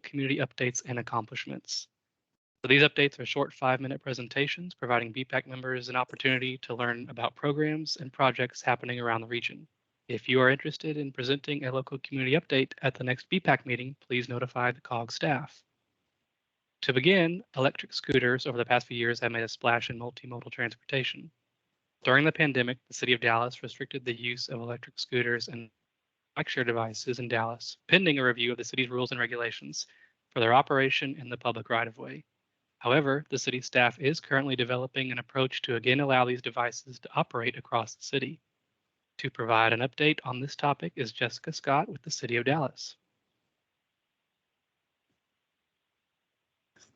community updates and accomplishments. So these updates are short 5-minute presentations, providing BPAC members an opportunity to learn about programs and projects happening around the region. If you are interested in presenting a local community update at the next BPAC meeting, please notify the COG staff. To begin, electric scooters over the past few years have made a splash in multimodal transportation. During the pandemic, the city of Dallas restricted the use of electric scooters and bike share devices in Dallas, pending a review of the city's rules and regulations for their operation in the public right-of-way. However, the city staff is currently developing an approach to again allow these devices to operate across the city. To provide an update on this topic is Jessica Scott with the City of Dallas.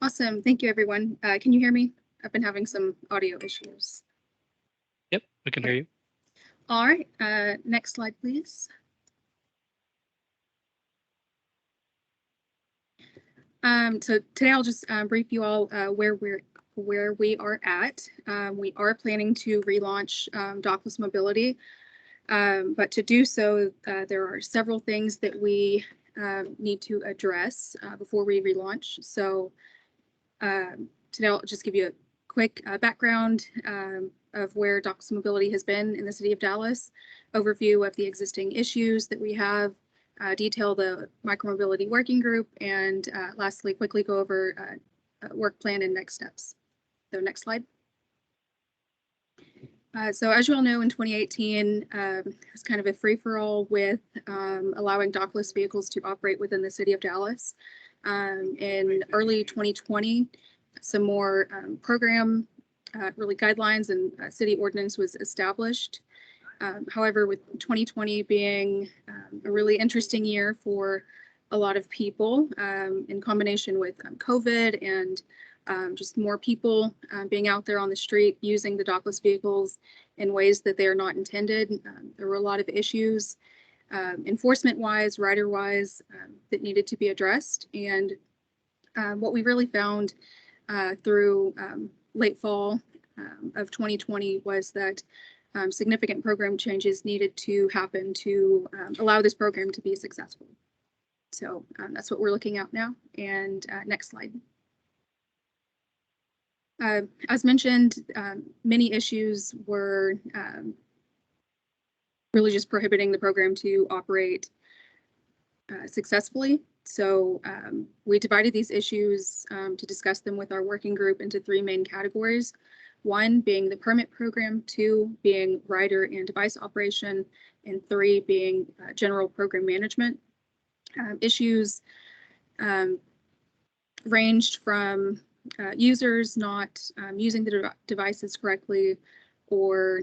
Awesome. Thank you, everyone. Can you hear me? I've been having some audio issues. Yep, we can hear you. All right. Next slide, please. So today I'll just brief you all where we are at. We are planning to relaunch dockless mobility, but to do so, there are several things that we need to address before we relaunch. So today I'll just give you a quick background of where dockless mobility has been in the city of Dallas, overview of the existing issues that we have, detail the micromobility working group, and lastly, quickly go over work plan and next steps. So next slide. So as you all know, in 2018, it's kind of a free-for-all with allowing dockless vehicles to operate within the city of Dallas. In early 2020, some more program really guidelines and city ordinance was established. However, with 2020 being a really interesting year for a lot of people, in combination with COVID and just more people being out there on the street using the dockless vehicles in ways that they are not intended, there were a lot of issues enforcement-wise, rider-wise, that needed to be addressed. And what we really found through late fall of 2020 was that significant program changes needed to happen to allow this program to be successful. So that's what we're looking at now. And next slide. As mentioned, many issues were really just prohibiting the program to operate successfully. So we divided these issues to discuss them with our working group into 3 main categories. 1 being the permit program, 2 being rider and device operation, and 3 being general program management. Issues ranged from users not using the devices correctly, or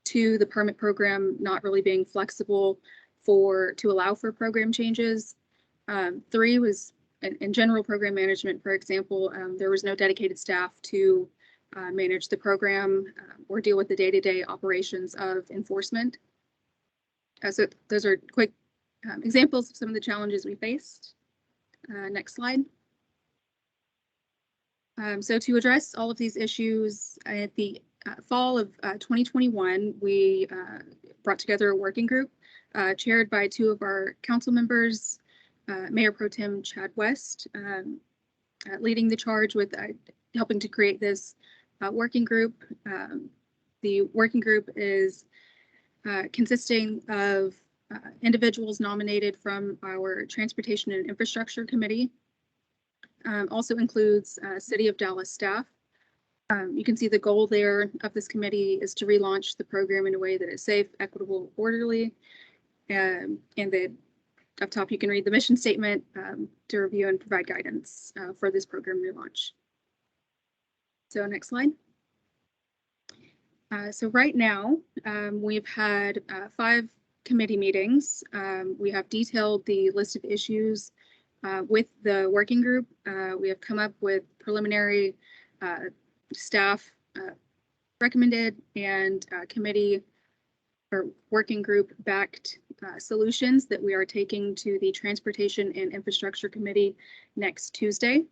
to the permit program not really being flexible to allow for program changes. 3 was in general program management. For example, there was no dedicated staff to manage the program or deal with the day-to-day operations of enforcement. So those are quick examples of some of the challenges we faced. Next slide. So to address all of these issues, at the fall of 2021, we brought together a working group chaired by 2 of our council members, Mayor Pro Tem Chad West, leading the charge with helping to create this working group. The working group is consisting of individuals nominated from our Transportation and Infrastructure Committee. Also includes City of Dallas staff. You can see the goal there of this committee is to relaunch the program in a way that is safe, equitable, orderly. And up top, you can read the mission statement to review and provide guidance for this program relaunch. So next slide. So right now, we've had 5 committee meetings. We have detailed the list of issues with the working group. We have come up with preliminary staff recommended and committee or working group backed solutions that we are taking to the Transportation and Infrastructure Committee next Tuesday.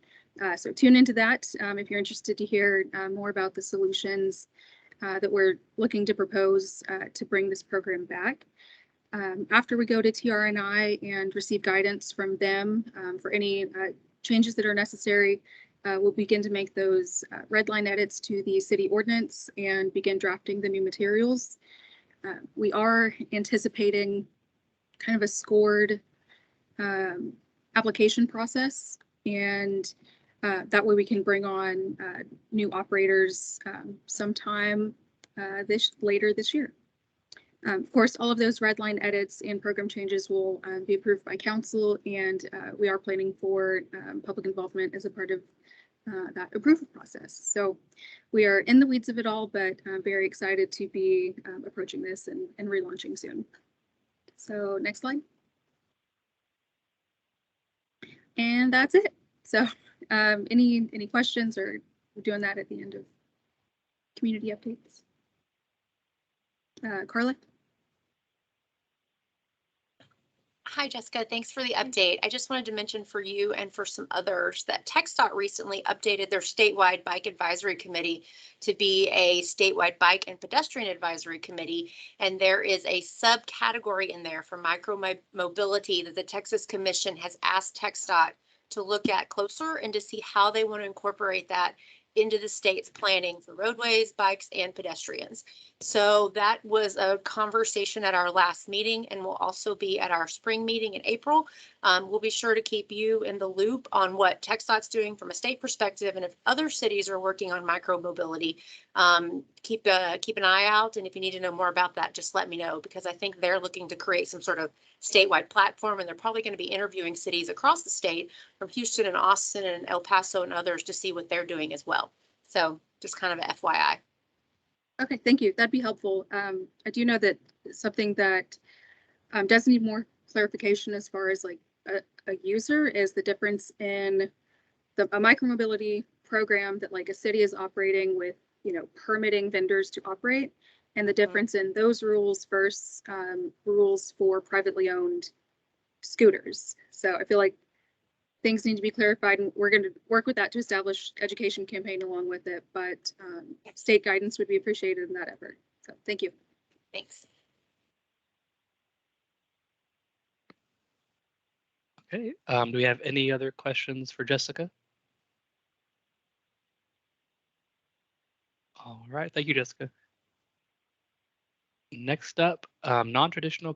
So tune into that if you're interested to hear more about the solutions that we're looking to propose to bring this program back. After we go to TRNI and receive guidance from them for any changes that are necessary, we'll begin to make those red line edits to the city ordinance and begin drafting the new materials. We are anticipating kind of a scored application process, and that way we can bring on new operators sometime later this year. Of course, all of those red line edits and program changes will be approved by council, and we are planning for public involvement as a part of that approval process. So we are in the weeds of it all, but I'm very excited to be approaching this and relaunching soon. So next slide. And that's it. So any questions, or we're doing that at the end of community updates? Carla? Hi, Jessica. Thanks for the update. I just wanted to mention for you and for some others that TxDOT recently updated their statewide bike advisory committee to be a statewide bike and pedestrian advisory committee. And there is a subcategory in there for micro mobility that the Texas Commission has asked TxDOT to look at closer and to see how they want to incorporate that into the state's planning for roadways, bikes, and pedestrians. So that was a conversation at our last meeting, and will also be at our spring meeting in April. We'll be sure to keep you in the loop on what TxDOT's doing from a state perspective, and if other cities are working on micro mobility, keep an eye out. And if you need to know more about that, just let me know, because I think they're looking to create some sort of statewide platform, and they're probably going to be interviewing cities across the state from Houston and Austin and El Paso and others to see what they're doing as well. So just kind of a FYI. Okay, thank you. That'd be helpful. I do know that something that does need more clarification as far as like a user is the difference in a micromobility program that like a city is operating with, permitting vendors to operate, and the difference in those rules versus rules for privately owned scooters. So I feel like things need to be clarified, and we're going to work with that to establish education campaign along with it, but state guidance would be appreciated in that effort. So thank you. Thanks. Okay, do we have any other questions for Jessica? All right, thank you, Jessica. Next up, non-traditional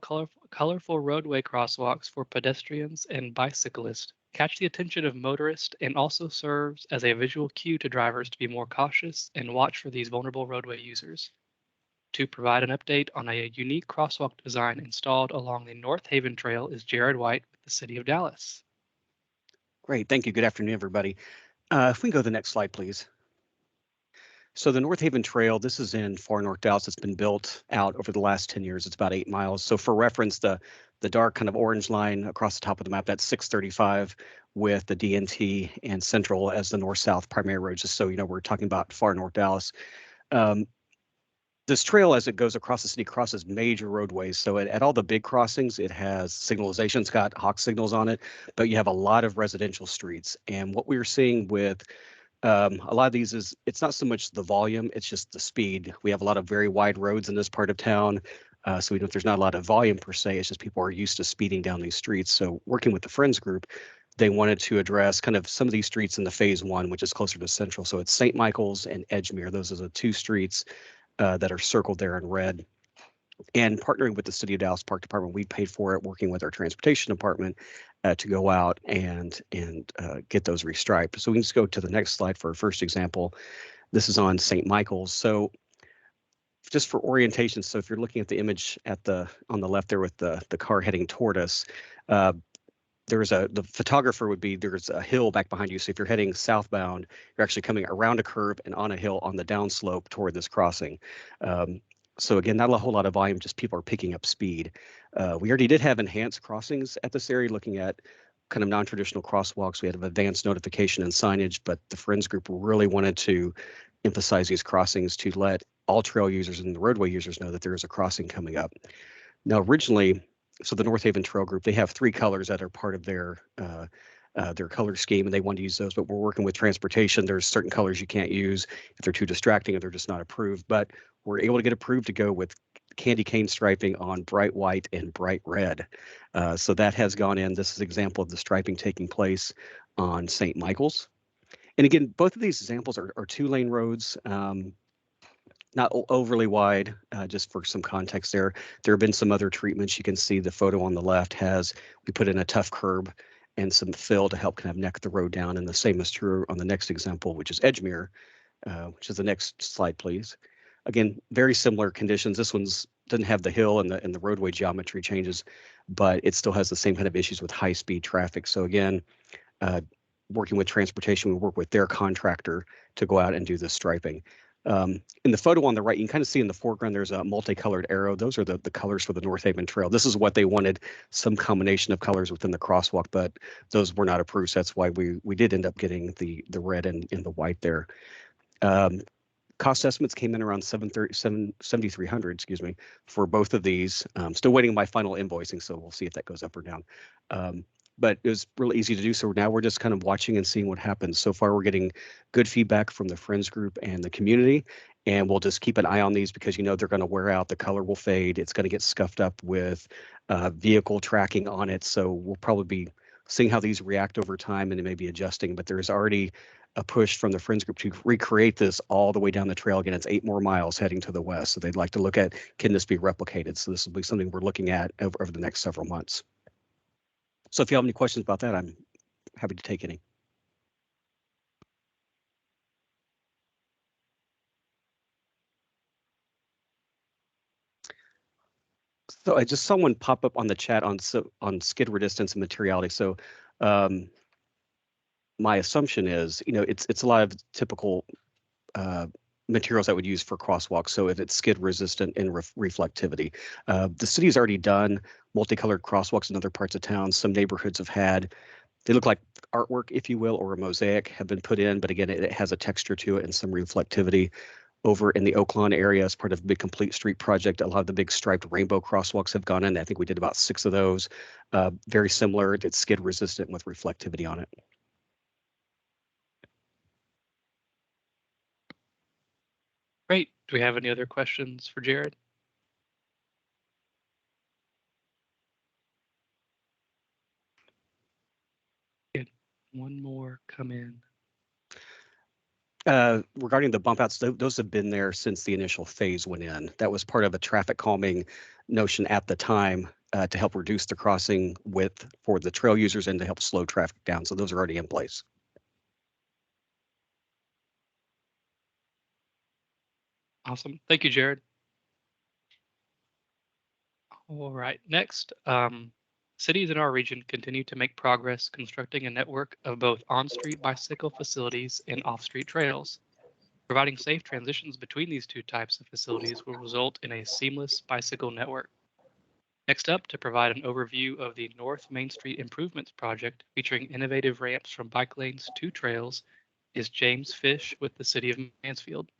colorful roadway crosswalks for pedestrians and bicyclists catch the attention of motorists and also serves as a visual cue to drivers to be more cautious and watch for these vulnerable roadway users. To provide an update on a unique crosswalk design installed along the North Haven Trail is Jared White with the City of Dallas. Great, thank you. Good afternoon, everybody. If we can go to the next slide, please. So the North Haven Trail, this is in far north Dallas. It's been built out over the last 10 years. It's about 8 miles. So for reference, the dark kind of orange line across the top of the map, that's 635 with the DNT and Central as the north-south primary roads, just so you know, we're talking about far north Dallas. This trail, as it goes across the city, crosses major roadways. So at all the big crossings, it has signalization. It's got hawk signals on it, but you have a lot of residential streets. And what we're seeing with a lot of these is it's not so much the volume, it's just the speed. We have a lot of very wide roads in this part of town. So we know there's not a lot of volume per se, it's just people are used to speeding down these streets. So working with the Friends group, they wanted to address kind of some of these streets in the phase 1, which is closer to Central. So it's St. Michael's and Edgemere. Those are the 2 streets that are circled there in red. And partnering with the City of Dallas Park Department, we paid for it, working with our transportation department to go out and get those restriped. So we can just go to the next slide for our first example. This is on St. Michael's. So just for orientation, so if you're looking at the image on the left there with the car heading toward us, the photographer would be, there's a hill back behind you. So if you're heading southbound, you're actually coming around a curve and on a hill on the downslope toward this crossing. So again, not a whole lot of volume, just people are picking up speed. We already did have enhanced crossings at this area, looking at kind of non-traditional crosswalks. We had advanced notification and signage, but the Friends group really wanted to emphasize these crossings to let all trail users and the roadway users know that there is a crossing coming up. Now, originally, so the North Haven Trail Group, they have 3 colors that are part of their color scheme, and they want to use those, but we're working with transportation. There's certain colors you can't use if they're too distracting or they're just not approved, but we're able to get approved to go with candy cane striping on bright white and bright red. So that has gone in. This is an example of the striping taking place on St. Michael's. And again, both of these examples are 2-lane roads, not overly wide, just for some context there. There have been some other treatments. You can see the photo on the left we put in a tough curb and some fill to help kind of neck the road down. And the same is true on the next example, which is Edgemere, which is the next slide, please. Again, very similar conditions. This one's doesn't have the hill and the roadway geometry changes, but it still has the same kind of issues with high-speed traffic. So again, working with transportation, we work with their contractor to go out and do the striping. In the photo on the right, you can kind of see in the foreground, there's a multicolored arrow. Those are the colors for the North Haven Trail. This is what they wanted, some combination of colors within the crosswalk, but those were not approved. So that's why we did end up getting the red and the white there. Cost estimates came in around $7,300, excuse me, for both of these. Still waiting on my final invoicing, so we'll see if that goes up or down. But it was really easy to do. So now we're just kind of watching and seeing what happens. So far, we're getting good feedback from the Friends group and the community. And we'll just keep an eye on these because, they're going to wear out. The color will fade. It's going to get scuffed up with vehicle tracking on it. So we'll probably be seeing how these react over time and it may be adjusting. But there's already a push from the Friends group to recreate this all the way down the trail. Again, it's 8 more miles heading to the west. So they'd like to look at, can this be replicated? So this will be something we're looking at over the next several months. So if you have any questions about that, I'm happy to take any. So I just saw one pop up on the chat on skid resistance and materiality. So my assumption is, it's a lot of typical materials that would use for crosswalks. So if it's skid resistant and reflectivity, the city's already done multicolored crosswalks in other parts of town. Some neighborhoods have had, they look like artwork, if you will, or a mosaic have been put in, but again, it has a texture to it and some reflectivity. Over in the Oaklawn area, as part of a big complete street project, a lot of the big striped rainbow crosswalks have gone in. I think we did about 6 of those. Very similar, it's skid resistant with reflectivity on it. Great. Do we have any other questions for Jared? Good. One more come in. Regarding the bump outs, those have been there since the initial phase went in. That was part of a traffic calming notion at the time to help reduce the crossing width for the trail users and to help slow traffic down. So those are already in place. Awesome. Thank you, Jared. All right. Next, cities in our region continue to make progress constructing a network of both on-street bicycle facilities and off-street trails. Providing safe transitions between these two types of facilities will result in a seamless bicycle network. Next up, to provide an overview of the North Main Street Improvements Project featuring innovative ramps from bike lanes to trails, is James Fish with the City of Mansfield.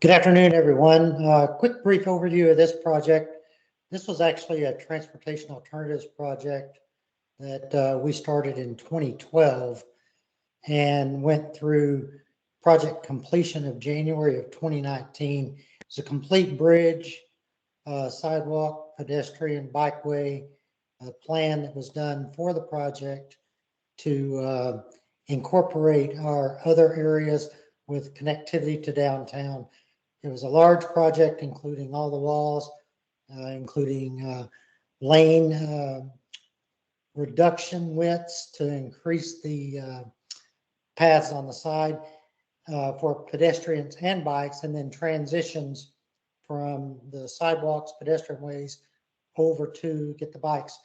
Good afternoon, everyone. Quick brief overview of this project. This was actually a transportation alternatives project that we started in 2012 and went through project completion of January of 2019. It's a complete bridge, sidewalk, pedestrian, bikeway plan that was done for the project to incorporate our other areas with connectivity to downtown. It was a large project, including all the walls, including lane reduction widths to increase the paths on the side for pedestrians and bikes, and then transitions from the sidewalks, pedestrian ways over to get the bikes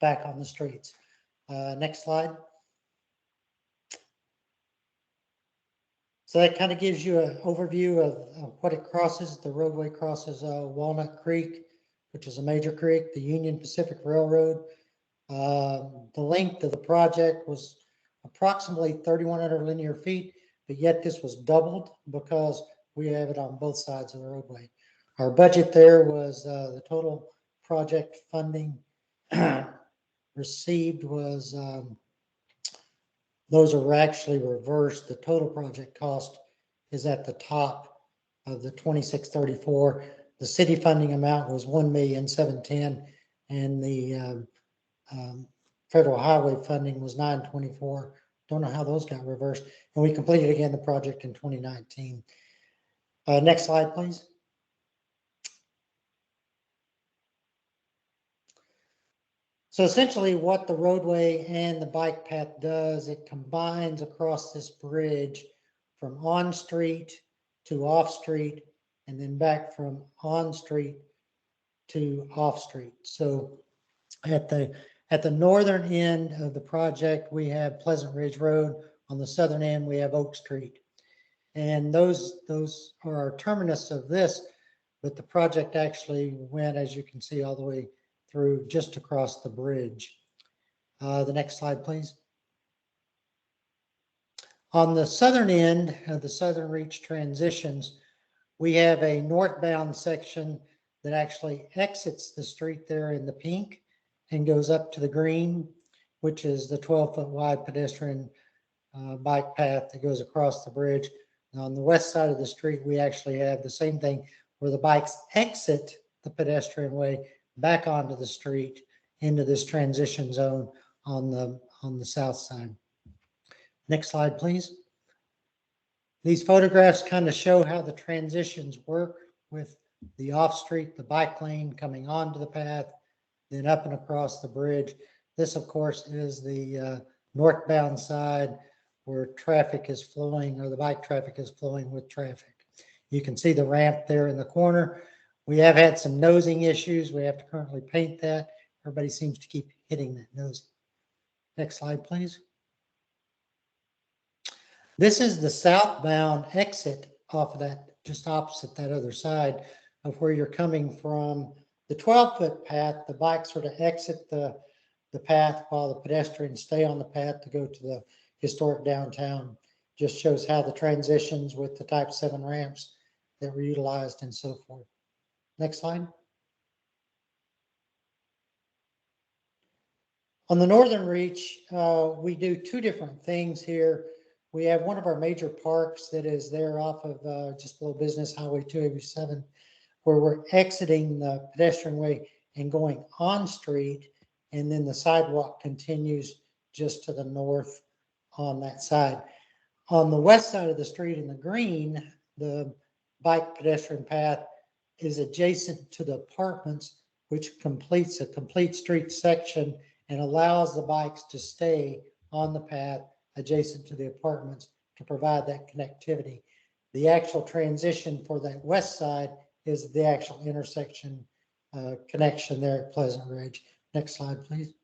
back on the streets. Next slide. So that kind of gives you an overview of what it crosses. The roadway crosses Walnut Creek, which is a major creek, the Union Pacific Railroad. The length of the project was approximately 3,100 linear feet, but yet this was doubled because we have it on both sides of the roadway. Our budget there was the total project funding received was those are actually reversed. The total project cost is at the top of the 2634. The city funding amount was $1,710,000, and the federal highway funding was $924,000. Don't know how those got reversed. And we completed again the project in 2019. Next slide, please. So essentially what the roadway and the bike path does, it combines across this bridge from on street to off street, and then back from on street to off street. So at the northern end of the project, we have Pleasant Ridge Road. On the southern end, we have Oak Street. And those are our terminus of this, but the project actually went, as you can see, all the way through just across the bridge. The next slide, please. On the southern end of the Southern Reach transitions, we have a northbound section that actually exits the street there in the pink and goes up to the green, which is the 12-foot wide pedestrian bike path that goes across the bridge. And on the west side of the street, we actually have the same thing where the bikes exit the pedestrian way back onto the street into this transition zone on the south side. Next slide, please. These photographs kind of show how the transitions work with the off-street, the bike lane coming onto the path, then up and across the bridge. This, of course, is the northbound side where traffic is flowing, or the bike traffic is flowing with traffic. You can see the ramp there in the corner. We have had some nosing issues. We have to currently paint that. Everybody seems to keep hitting that nosing. Next slide, please. This is the southbound exit off of that, just opposite that other side of where you're coming from. The 12-foot path, the bikes sort of exit the path while the pedestrians stay on the path to go to the historic downtown. Just shows how the transitions with the type 7 ramps that were utilized and so forth. Next slide. On the northern reach, we do two different things here. We have one of our major parks that is there off of just below Business Highway 287, where we're exiting the pedestrian way and going on street, and then the sidewalk continues just to the north on that side. On the west side of the street in the green, the bike pedestrian path is adjacent to the apartments, which completes a complete street section and allows the bikes to stay on the path adjacent to the apartments to provide that connectivity. The actual transition for that west side is the actual intersection connection there at Pleasant Ridge. Next slide, please.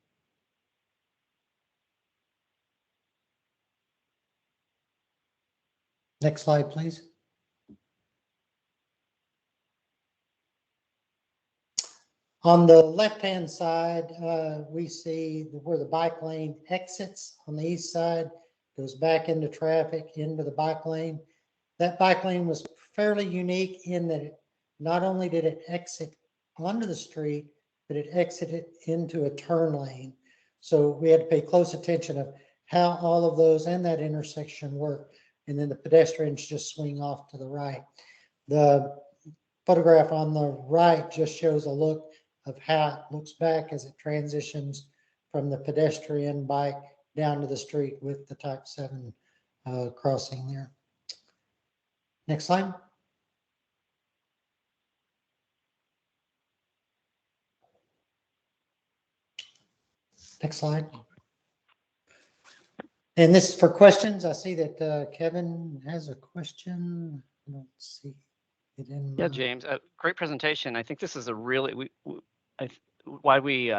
Next slide, please. On the left-hand side, we see where the bike lane exits on the east side, goes back into traffic, into the bike lane. That bike lane was fairly unique in that not only did it exit onto the street, but it exited into a turn lane. So we had to pay close attention of how all of those and that intersection work. And then the pedestrians just swing off to the right. The photograph on the right just shows a look of how it looks back as it transitions from the pedestrian bike down to the street with the type 7 crossing there. Next slide. Next slide. And this is for questions. I see that Kevin has a question. I don't see it in. Yeah, James, great presentation. I think this is a really, why we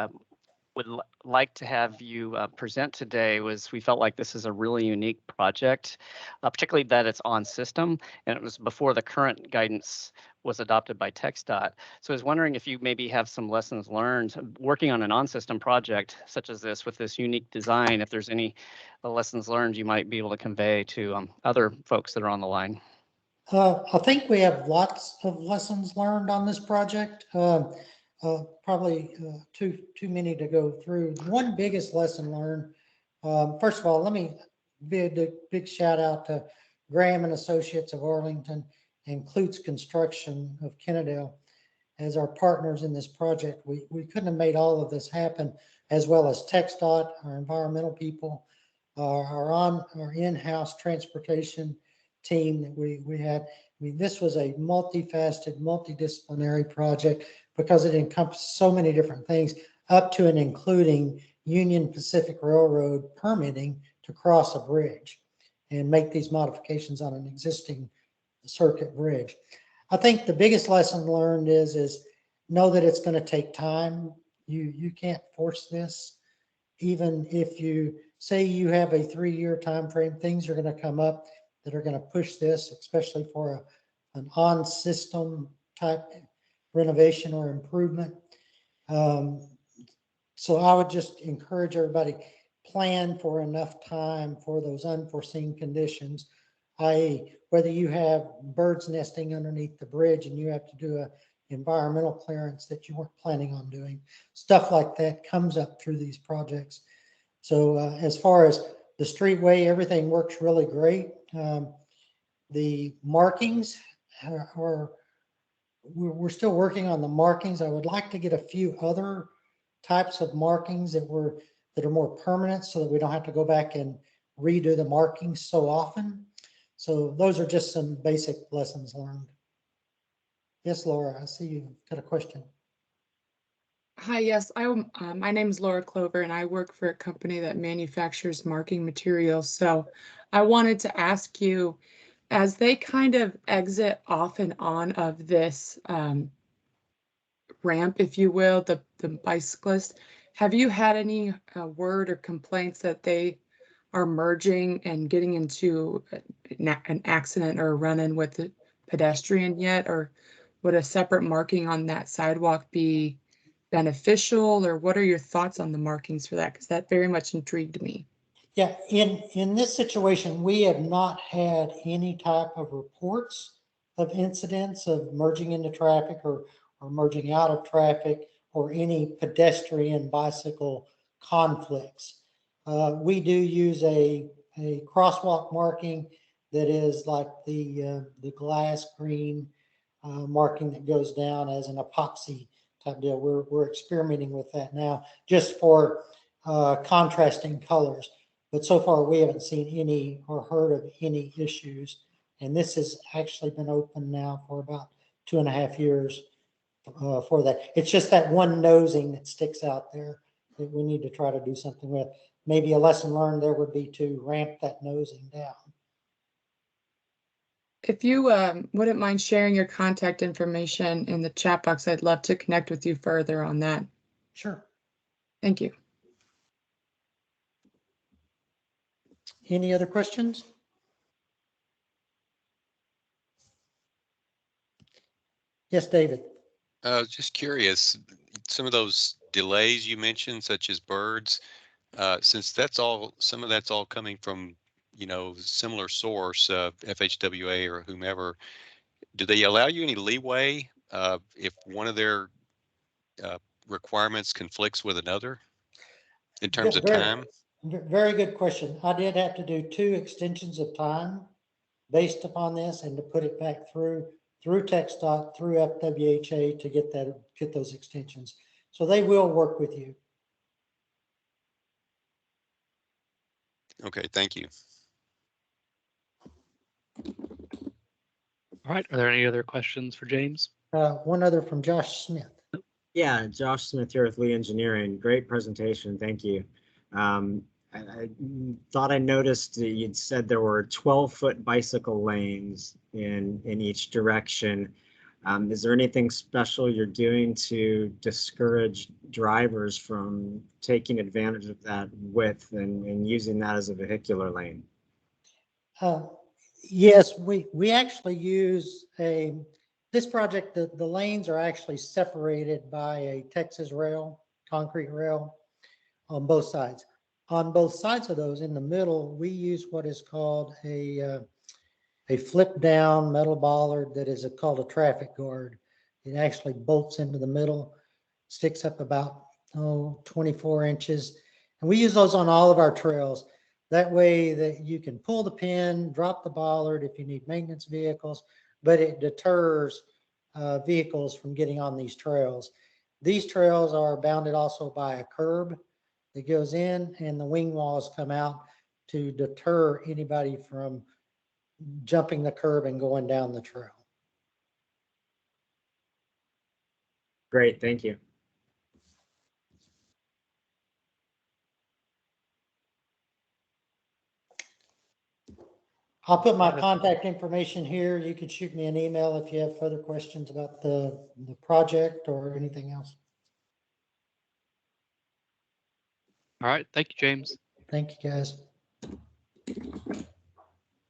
would like to have you present today was we felt like this is a really unique project, particularly that it's on system, and it was before the current guidance was adopted by TxDOT. So I was wondering if you maybe have some lessons learned working on an on-system project such as this with this unique design, if there's any lessons learned you might be able to convey to other folks that are on the line. I think we have lots of lessons learned on this project. Probably too many to go through. One biggest lesson learned, first of all, let me give a big shout out to Graham and Associates of Arlington and Klutz Construction of Kennedale. as our partners in this project. We couldn't have made all of this happen, as well as TxDOT, our environmental people, our in-house transportation team that we had. I mean, this was a multifaceted, multidisciplinary project because it encompassed so many different things, up to and including Union Pacific Railroad permitting to cross a bridge and make these modifications on an existing circuit bridge. I think the biggest lesson learned is know that it's going to take time. You can't force this. Even if you say you have a 3-year time frame, things are going to come up that are going to push this, especially for an on-system type renovation or improvement. So I would just encourage everybody, plan for enough time for those unforeseen conditions, i.e. whether you have birds nesting underneath the bridge and you have to do an environmental clearance that you weren't planning on doing. Stuff like that comes up through these projects. So as far as the streetway, everything works really great. The markings we're still working on the markings. I would like to get a few other types of markings that are more permanent so that we don't have to go back and redo the markings so often. So those are just some basic lessons learned. Yes, Laura, I see you've got a question. Hi, yes, my name is Laura Clover and I work for a company that manufactures marking materials. So I wanted to ask you, as they kind of exit off and on of this ramp, if you will, the bicyclist, have you had any word or complaints that they are merging and getting into an accident or a run-in with the pedestrian yet? Or would a separate marking on that sidewalk be beneficial, or what are your thoughts on the markings for that? Because that very much intrigued me. Yeah, in this situation, we have not had any type of reports of incidents of merging into traffic or merging out of traffic or any pedestrian bicycle conflicts. We do use a crosswalk marking that is like the glass green marking that goes down as an epoxy type deal. We're experimenting with that now just for contrasting colors. But so far, we haven't seen any or heard of any issues. And this has actually been open now for about 2.5 years for that. It's just that one nosing that sticks out there that we need to try to do something with. Maybe a lesson learned there would be to ramp that nosing down. If you wouldn't mind sharing your contact information in the chat box, I'd love to connect with you further on that. Sure. Thank you. Any other questions? Yes, David. Just curious, some of those delays you mentioned, such as birds, since some of that's all coming from, similar source, FHWA or whomever, do they allow you any leeway if one of their requirements conflicts with another in terms of time? Very good question. I did have to do 2 extensions of time based upon this and to put it back through TxDOT, through FWHA to get those extensions. So they will work with you. Okay, thank you. All right. Are there any other questions for James? One other from Josh Smith. Yeah, Josh Smith here with Lee Engineering. Great presentation. Thank you. I thought I noticed that you'd said there were 12-foot bicycle lanes in each direction. Is there anything special you're doing to discourage drivers from taking advantage of that width and using that as a vehicular lane? Yes, we actually use this project, the lanes are actually separated by a Texas rail, concrete rail on both sides. On both sides of those, in the middle, we use what is called a flip down metal bollard that is called a traffic guard. It actually bolts into the middle, sticks up about 24 inches. And we use those on all of our trails. That way that you can pull the pin, drop the bollard if you need maintenance vehicles, but it deters vehicles from getting on these trails. These trails are bounded also by a curb that goes in, and the wing walls come out to deter anybody from jumping the curb and going down the trail. Great, thank you. I'll put my contact information here. You can shoot me an email if you have further questions about the project or anything else. All right, thank you, James. Thank you, guys.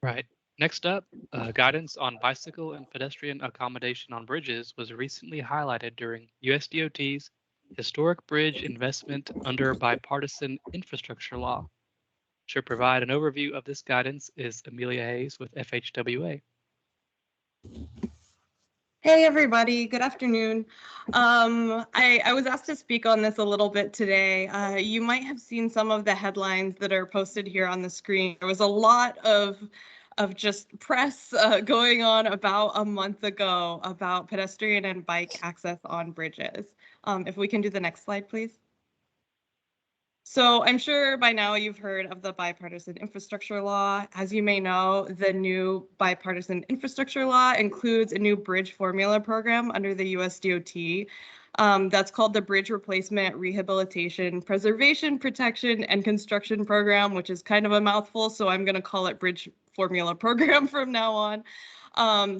Right. Next up, guidance on bicycle and pedestrian accommodation on bridges was recently highlighted during USDOT's Historic Bridge Investment under Bipartisan Infrastructure Law. To provide an overview of this guidance is Amelia Hayes with FHWA. Hey everybody, good afternoon. I was asked to speak on this a little bit today. You might have seen some of the headlines that are posted here on the screen. There was a lot of just press going on about a month ago about pedestrian and bike access on bridges. If we can do the next slide, please. So I'm sure by now you've heard of the Bipartisan Infrastructure Law. As you may know, the new Bipartisan Infrastructure Law includes a new bridge formula program under the USDOT. That's called the Bridge Replacement, Rehabilitation, Preservation, Protection, and Construction Program, which is kind of a mouthful, so I'm going to call it Bridge Formula Program from now on.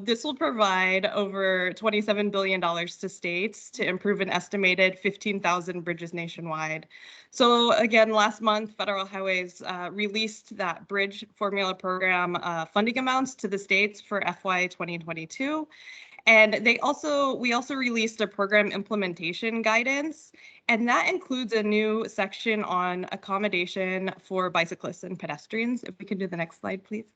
This will provide over $27 billion to states to improve an estimated 15,000 bridges nationwide. So again, last month, Federal Highways released that Bridge Formula Program funding amounts to the states for FY 2022. And we also released a program implementation guidance, and that includes a new section on accommodation for bicyclists and pedestrians. If we can do the next slide, please.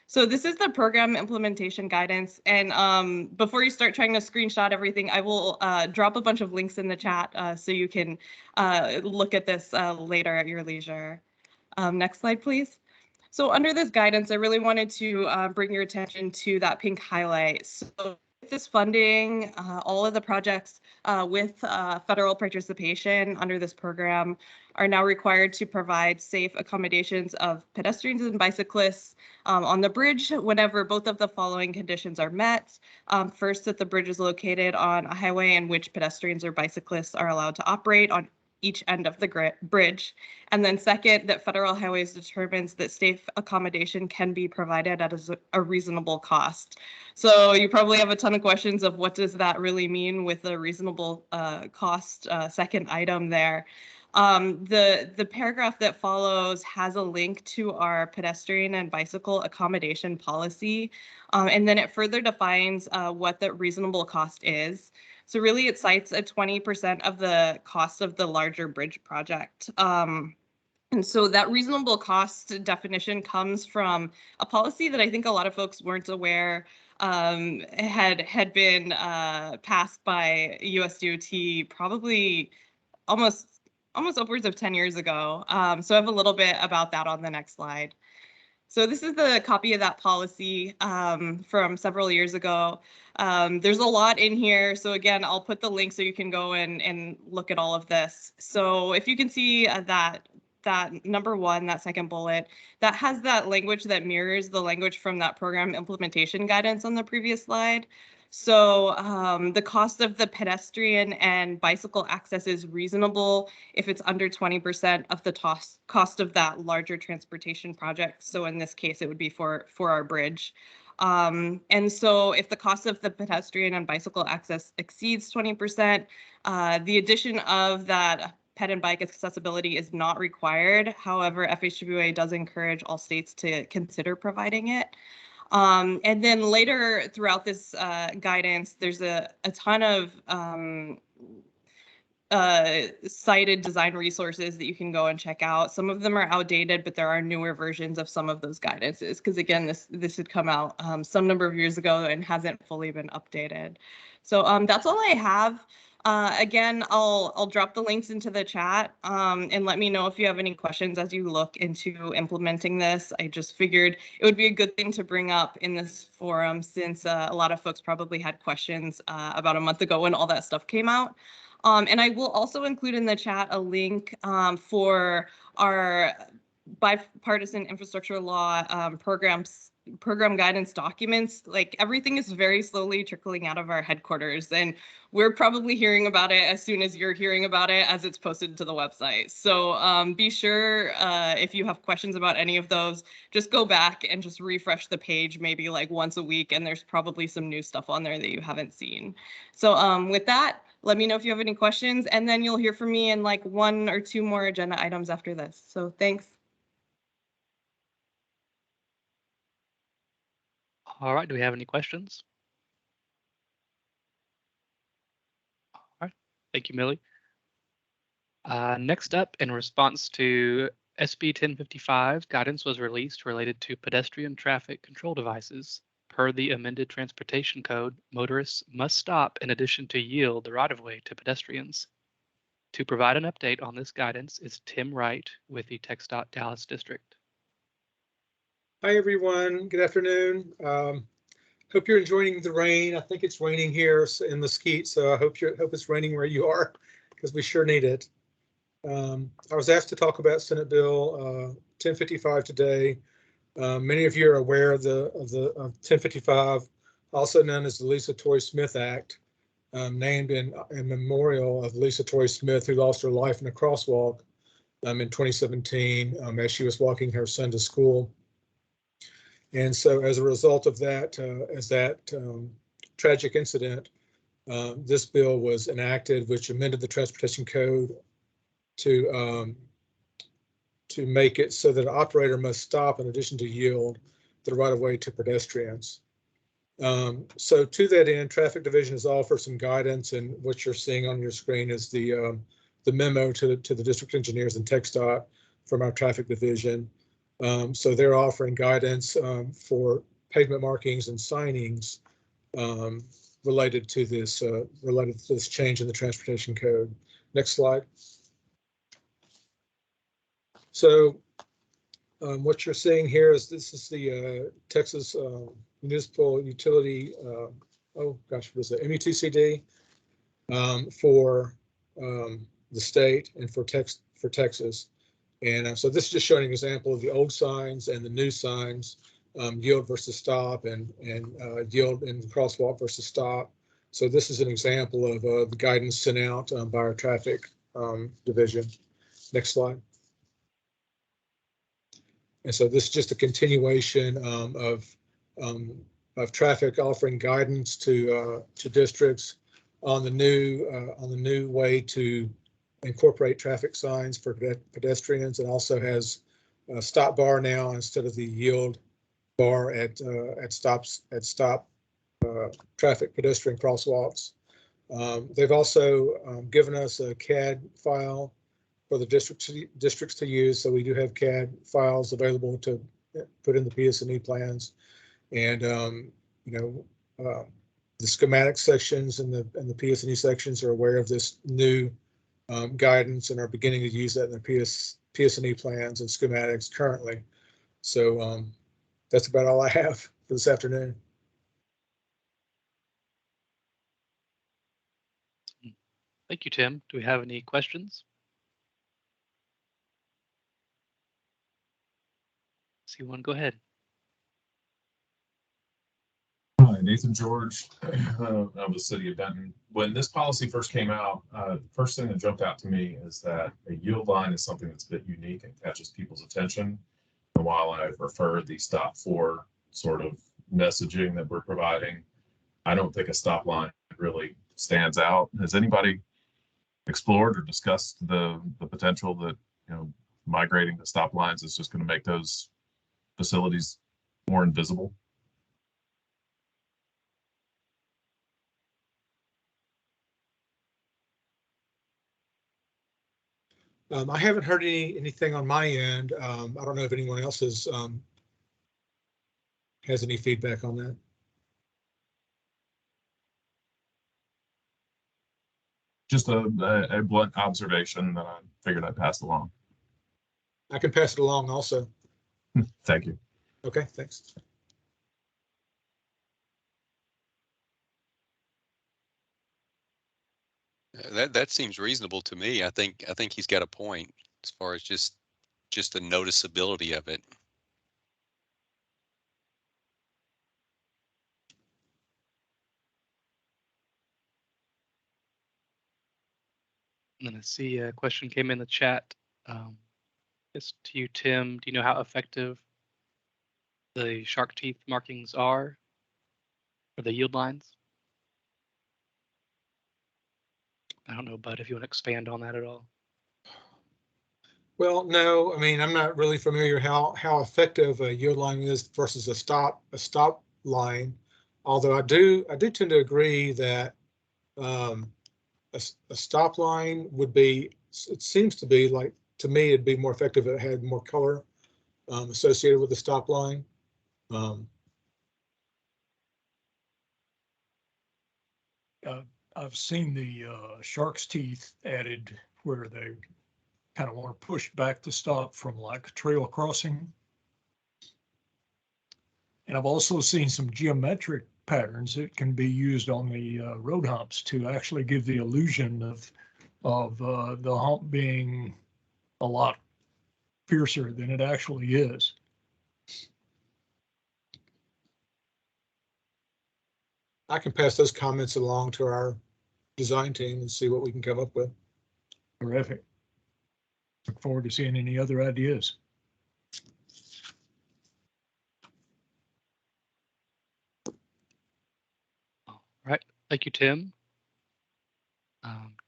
So this is the program implementation guidance. And before you start trying to screenshot everything, I will drop a bunch of links in the chat so you can look at this later at your leisure. Next slide, please. So under this guidance, I really wanted to bring your attention to that pink highlight. So with this funding, all of the projects with federal participation under this program are now required to provide safe accommodations of pedestrians and bicyclists on the bridge whenever both of the following conditions are met. First, that the bridge is located on a highway in which pedestrians or bicyclists are allowed to operate on each end of the bridge. And then second, that Federal Highways determines that safe accommodation can be provided at a reasonable cost. So you probably have a ton of questions of what does that really mean with a reasonable cost, second item there. The paragraph that follows has a link to our pedestrian and bicycle accommodation policy, and then it further defines what the reasonable cost is. So really it cites a 20% of the cost of the larger bridge project. And so that reasonable cost definition comes from a policy that I think a lot of folks weren't aware had been passed by USDOT probably almost upwards of 10 years ago. So I have a little bit about that on the next slide. So this is the copy of that policy from several years ago. There's a lot in here. So again, I'll put the link so you can go and look at all of this. So if you can see that number one, that second bullet, that has that language that mirrors the language from that program implementation guidance on the previous slide. So the cost of the pedestrian and bicycle access is reasonable if it's under 20% of the cost of that larger transportation project. So in this case, it would be for our bridge. And so if the cost of the pedestrian and bicycle access exceeds 20%, the addition of that ped and bike accessibility is not required. However, FHWA does encourage all states to consider providing it. And then later throughout this guidance, there's a ton of cited design resources that you can go and check out. Some of them are outdated, but there are newer versions of some of those guidances because again, this had come out some number of years ago and hasn't fully been updated. So that's all I have. Again, I'll drop the links into the chat and let me know if you have any questions as you look into implementing this. I just figured it would be a good thing to bring up in this forum since a lot of folks probably had questions about a month ago when all that stuff came out. And I will also include in the chat a link for our bipartisan infrastructure law program guidance documents. Like everything is very slowly trickling out of our headquarters, and we're probably hearing about it as soon as you're hearing about it as it's posted to the website. So be sure if you have questions about any of those, just go back and just refresh the page maybe like once a week, and there's probably some new stuff on there that you haven't seen. So with that, let me know if you have any questions, and then you'll hear from me in like 1 or 2 more agenda items after this. So thanks. All right, do we have any questions? All right, thank you, Millie. Next up, in response to SB 1055, guidance was released related to pedestrian traffic control devices. Per the amended transportation code, motorists must stop in addition to yield the right-of-way to pedestrians. To provide an update on this guidance is Tim Wright with the TxDOT Dallas District. Hi, everyone. Good afternoon. Hope you're enjoying the rain. I think it's raining here in Mesquite, so I hope it's raining where you are, because we sure need it. I was asked to talk about Senate Bill 1055 today. Many of you are aware of 1055, also known as the Lisa Toy Smith Act, named in memorial of Lisa Toy Smith, who lost her life in a crosswalk in 2017 as she was walking her son to school. And so as a result of that, tragic incident, this bill was enacted, which amended the transportation code to make it so that an operator must stop in addition to yield the right of way to pedestrians. So to that end, Traffic Division has offered some guidance, and what you're seeing on your screen is the memo to the district engineers and TxDOT from our Traffic Division. So they're offering guidance for pavement markings and signings related to this change in the transportation code. Next slide. So what you're seeing here is this is the Texas Municipal Utility, oh gosh, what is it, MUTCD for the state and for Texas. And so this is just showing an example of the old signs and the new signs, yield versus stop, and yield and crosswalk versus stop. So this is an example of the guidance sent out by our Traffic Division. Next slide. And so this is just a continuation of traffic offering guidance to districts on the new way to incorporate traffic signs for pedestrians, and also has a stop bar now instead of the yield bar at stop traffic pedestrian crosswalks. They've also given us a CAD file for the districts to use, so we do have CAD files available to put in the PS&E plans, and the schematic sections and the PS&E sections are aware of this new guidance and are beginning to use that in their PS&E plans and schematics currently. So that's about all I have for this afternoon. Thank you, Tim. Do we have any questions? See one, go ahead. Hi, Nathan George of the city of Denton. When this policy first came out, the first thing that jumped out to me is that a yield line is something that's a bit unique and catches people's attention. And while I prefer the stop for sort of messaging that we're providing, I don't think a stop line really stands out. Has anybody explored or discussed the potential that, migrating to stop lines is just going to make those facilities more invisible? I haven't heard anything on my end. I don't know if anyone else has any feedback on that. just a blunt observation that I figured I'd pass along. I can pass it along also. Thank you. Okay, thanks. That seems reasonable to me. I think he's got a point as far as just the noticeability of it. And then I see a question came in the chat. It's to you, Tim. Do you know how effective the shark teeth markings are for the yield lines? I don't know, Bud, if you want to expand on that at all. Well, no, I mean, I'm not really familiar how effective a yield line is versus a stop line. Although I do tend to agree that a stop line would be, it seems to be like, to me, it'd be more effective if it had more color associated with the stop line. I've seen the shark's teeth added where they kind of want to push back the stop from like a trail crossing. And I've also seen some geometric patterns that can be used on the road humps to actually give the illusion of the hump being a lot fiercer than it actually is. I can pass those comments along to our design team and see what we can come up with. Terrific. Look forward to seeing any other ideas. All right. Thank you, Tim.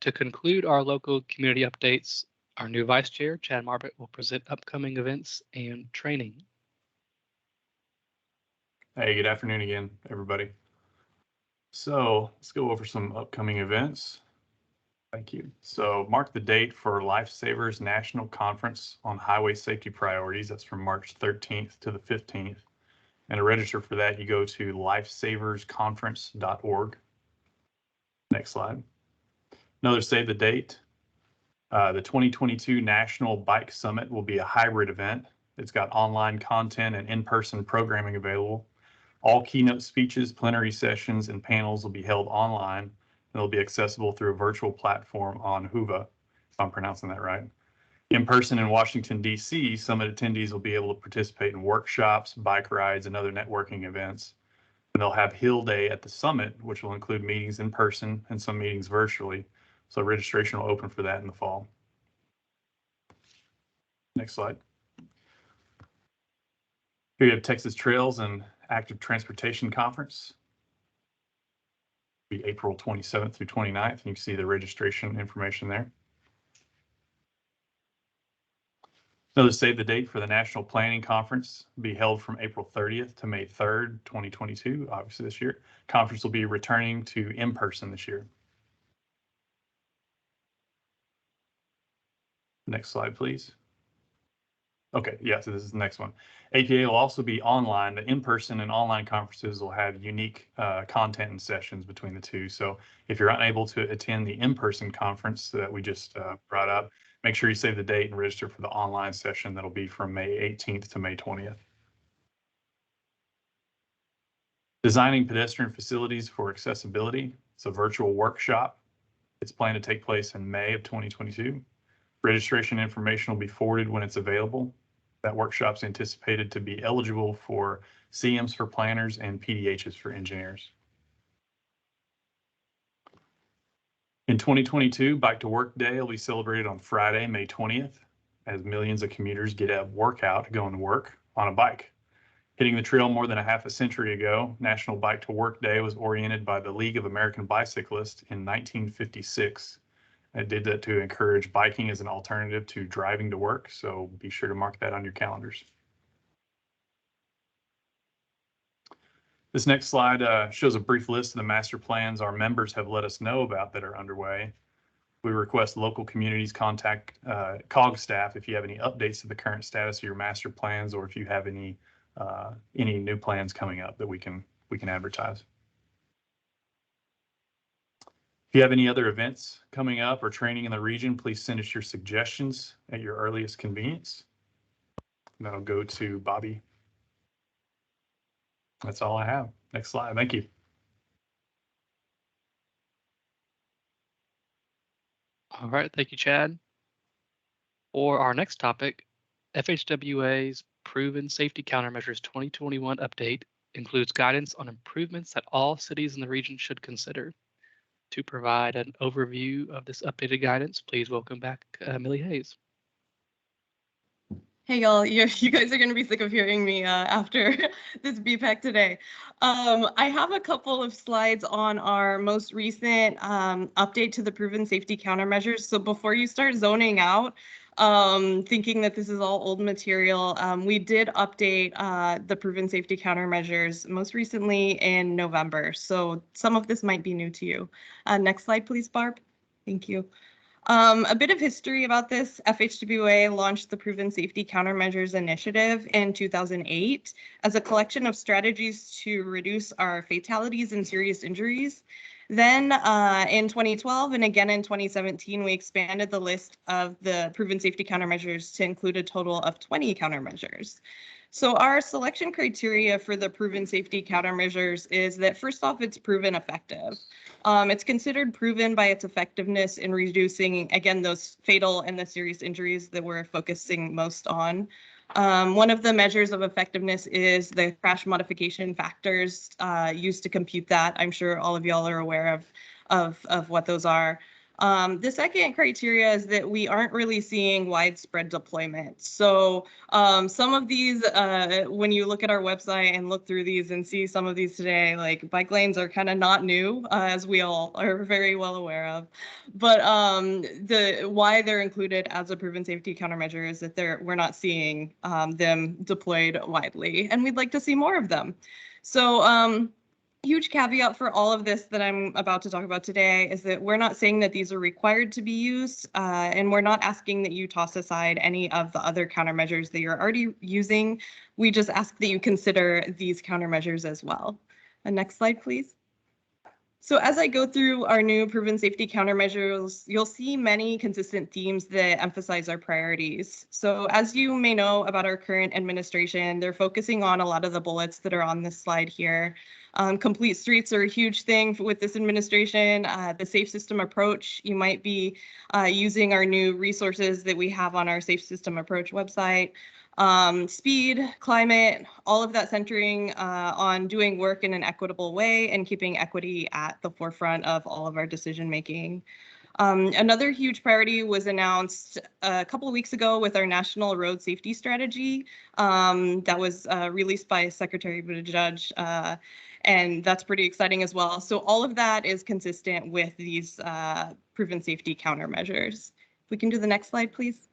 To conclude our local community updates, our new Vice Chair, Chad Marbett, will present upcoming events and training. Hey, good afternoon again, everybody. So let's go over some upcoming events. Thank you. So mark the date for Lifesavers National Conference on Highway Safety Priorities. That's from March 13th to the 15th. And to register for that, you go to lifesaversconference.org. Next slide. Another save the date. The 2022 National Bike Summit will be a hybrid event. It's got online content and in-person programming available. All keynote speeches, plenary sessions, and panels will be held online, and they'll be accessible through a virtual platform on Whv, if I'm pronouncing that right. In person in Washington, D.C., summit attendees will be able to participate in workshops, bike rides, and other networking events. And they'll have Hill Day at the summit, which will include meetings in person and some meetings virtually. So registration will open for that in the fall. Next slide. Here you have Texas Trails and Active Transportation Conference. It'll be April 27th through 29th. And you can see the registration information there. Another save the date for the National Planning Conference will be held from April 30th to May 3rd, 2022, obviously this year. Conference will be returning to in-person this year. Next slide, please. Okay, yeah, so this is the next one. APA will also be online. The in-person and online conferences will have unique content and sessions between the two. So if you're unable to attend the in-person conference that we just brought up, make sure you save the date and register for the online session that'll be from May 18th to May 20th. Designing pedestrian facilities for accessibility. It's a virtual workshop. It's planned to take place in May of 2022. Registration information will be forwarded when it's available. That workshop's anticipated to be eligible for CMs for planners and PDHs for engineers. In 2022, Bike to Work Day will be celebrated on Friday, May 20th, as millions of commuters get a workout going to work on a bike. Hitting the trail more than a half a century ago, National Bike to Work Day was oriented by the League of American Bicyclists in 1956. It did that to encourage biking as an alternative to driving to work, so be sure to mark that on your calendars. This next slide shows a brief list of the master plans our members have let us know about that are underway. We request local communities contact COG staff if you have any updates to the current status of your master plans, or if you have any new plans coming up that we can advertise. If you have any other events coming up or training in the region, please send us your suggestions at your earliest convenience. And that'll go to Bobby. That's all I have. Next slide. Thank you. All right, thank you, Chad. For our next topic, FHWA's Proven Safety Countermeasures 2021 update includes guidance on improvements that all cities in the region should consider. To provide an overview of this updated guidance, please welcome back Millie Hayes. Hey y'all, you guys are going to be sick of hearing me after this BPAC today. I have a couple of slides on our most recent update to the proven safety countermeasures. So before you start zoning out, thinking that this is all old material, we did update the proven safety countermeasures most recently in November. So some of this might be new to you. Next slide, please, Barb. Thank you. A bit of history about this. FHWA launched the Proven Safety Countermeasures Initiative in 2008 as a collection of strategies to reduce our fatalities and serious injuries. Then in 2012 and again in 2017, we expanded the list of the Proven Safety Countermeasures to include a total of 20 countermeasures. So our selection criteria for the proven safety countermeasures is that first off, it's proven effective. It's considered proven by its effectiveness in reducing, again, those fatal and the serious injuries that we're focusing most on. One of the measures of effectiveness is the crash modification factors used to compute that. I'm sure all of y'all are aware of what those are. The second criteria is that we aren't really seeing widespread deployment. So some of these, when you look at our website and look through these and see some of these today, like bike lanes are kind of not new, as we all are very well aware of. But why they're included as a proven safety countermeasure is that we're not seeing them deployed widely, and we'd like to see more of them. So huge caveat for all of this that I'm about to talk about today is that we're not saying that these are required to be used, and we're not asking that you toss aside any of the other countermeasures that you're already using. We just ask that you consider these countermeasures as well. Next slide, please. So as I go through our new proven safety countermeasures, you'll see many consistent themes that emphasize our priorities. So as you may know about our current administration, they're focusing on a lot of the bullets that are on this slide here. Complete streets are a huge thing with this administration. The safe system approach, you might be using our new resources that we have on our safe system approach website. Speed, climate, all of that centering on doing work in an equitable way and keeping equity at the forefront of all of our decision making. Another huge priority was announced a couple of weeks ago with our National Road Safety Strategy that was released by Secretary Buttigieg, and that's pretty exciting as well. So all of that is consistent with these proven safety countermeasures. If we can do the next slide, please.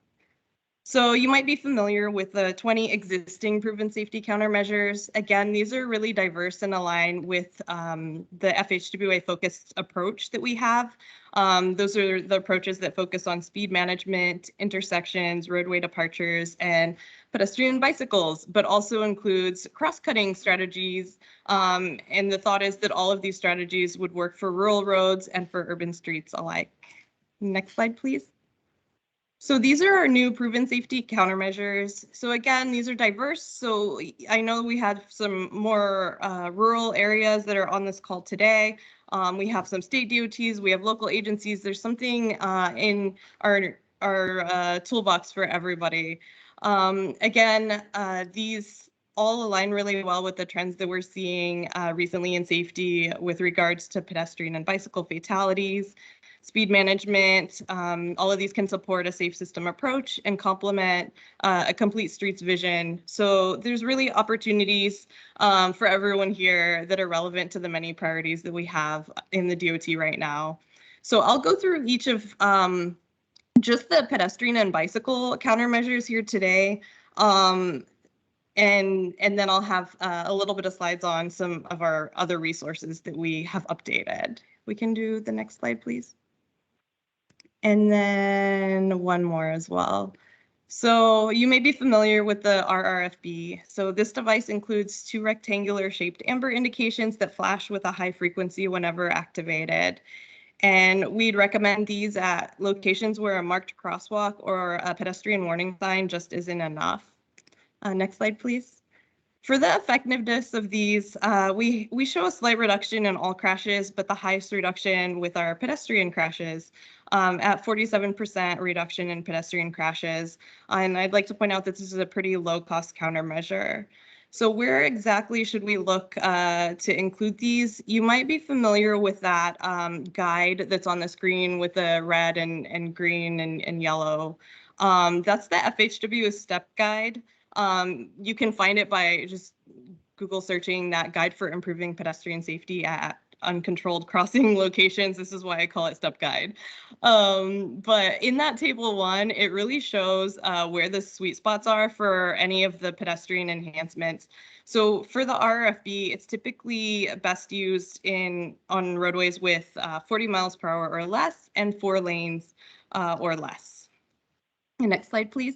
So you might be familiar with the 20 existing proven safety countermeasures. Again, these are really diverse and align with the FHWA focused approach that we have. Those are the approaches that focus on speed management, intersections, roadway departures, and pedestrian bicycles, but also includes cross-cutting strategies. And the thought is that all of these strategies would work for rural roads and for urban streets alike. Next slide, please. So these are our new proven safety countermeasures. So again, these are diverse. So I know we had some more rural areas that are on this call today. We have some state DOTs, we have local agencies. There's something in our toolbox for everybody. Again, these all align really well with the trends that we're seeing recently in safety with regards to pedestrian and bicycle fatalities. Speed management, all of these can support a safe system approach and complement a complete streets vision. So there's really opportunities for everyone here that are relevant to the many priorities that we have in the DOT right now. So I'll go through each of just the pedestrian and bicycle countermeasures here today. And then I'll have a little bit of slides on some of our other resources that we have updated. We can do the next slide, please. And then one more as well. So you may be familiar with the RRFB. So this device includes 2 rectangular shaped amber indications that flash with a high frequency whenever activated. And we'd recommend these at locations where a marked crosswalk or a pedestrian warning sign just isn't enough. Next slide, please. For the effectiveness of these, we show a slight reduction in all crashes, but the highest reduction with our pedestrian crashes at 47% reduction in pedestrian crashes. And I'd like to point out that this is a pretty low cost countermeasure. So where exactly should we look to include these? You might be familiar with that guide that's on the screen with the red and green and yellow. That's the Fhw Step guide. You can find it by just Google searching that guide for improving pedestrian safety at uncontrolled crossing locations. This is why I call it Step Guide. But in that table 1, it really shows where the sweet spots are for any of the pedestrian enhancements. So for the RFB, it's typically best used on roadways with 40 miles per hour or less and 4 lanes or less. Next slide, please.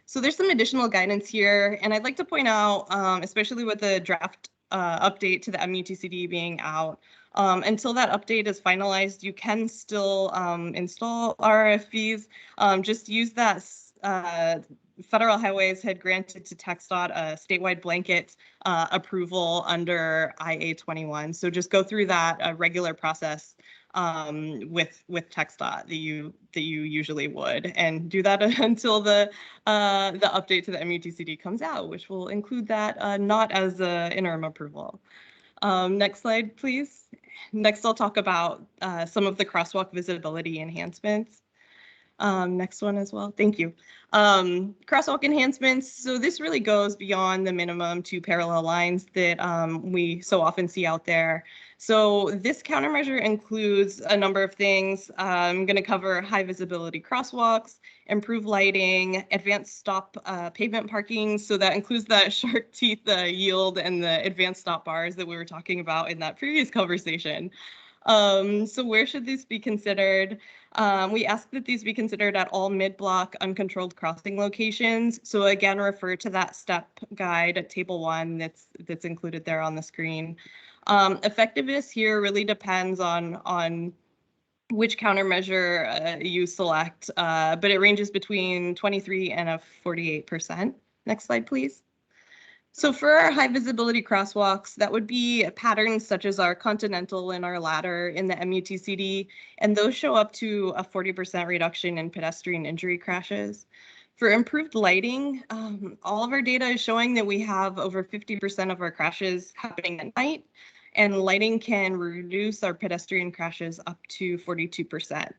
So there's some additional guidance here, and I'd like to point out, especially with the draft update to the MUTCD being out, until that update is finalized, you can still install RFBs. Just use that Federal Highways had granted to TxDOT a statewide blanket approval under IA-21. So just go through that regular process with TxDOT that you usually would, and do that until the update to the MUTCD comes out, which will include that not as an interim approval. Next slide, please. Next, I'll talk about some of the crosswalk visibility enhancements. Next one as well. Thank you. Crosswalk enhancements. So this really goes beyond the minimum 2 parallel lines that we so often see out there. So this countermeasure includes a number of things. I'm going to cover high visibility crosswalks, improve lighting, advanced stop pavement parking. So that includes that shark teeth yield and the advanced stop bars that we were talking about in that previous conversation. So where should these be considered? We ask that these be considered at all mid-block uncontrolled crossing locations. So again, refer to that step guide at table 1 that's included there on the screen. Effectiveness here really depends on which countermeasure you select, but it ranges between 23 and 48%. Next slide, please. So for our high visibility crosswalks, that would be patterns such as our Continental and our Ladder in the MUTCD, and those show up to a 40% reduction in pedestrian injury crashes. For improved lighting, all of our data is showing that we have over 50% of our crashes happening at night, and lighting can reduce our pedestrian crashes up to 42%.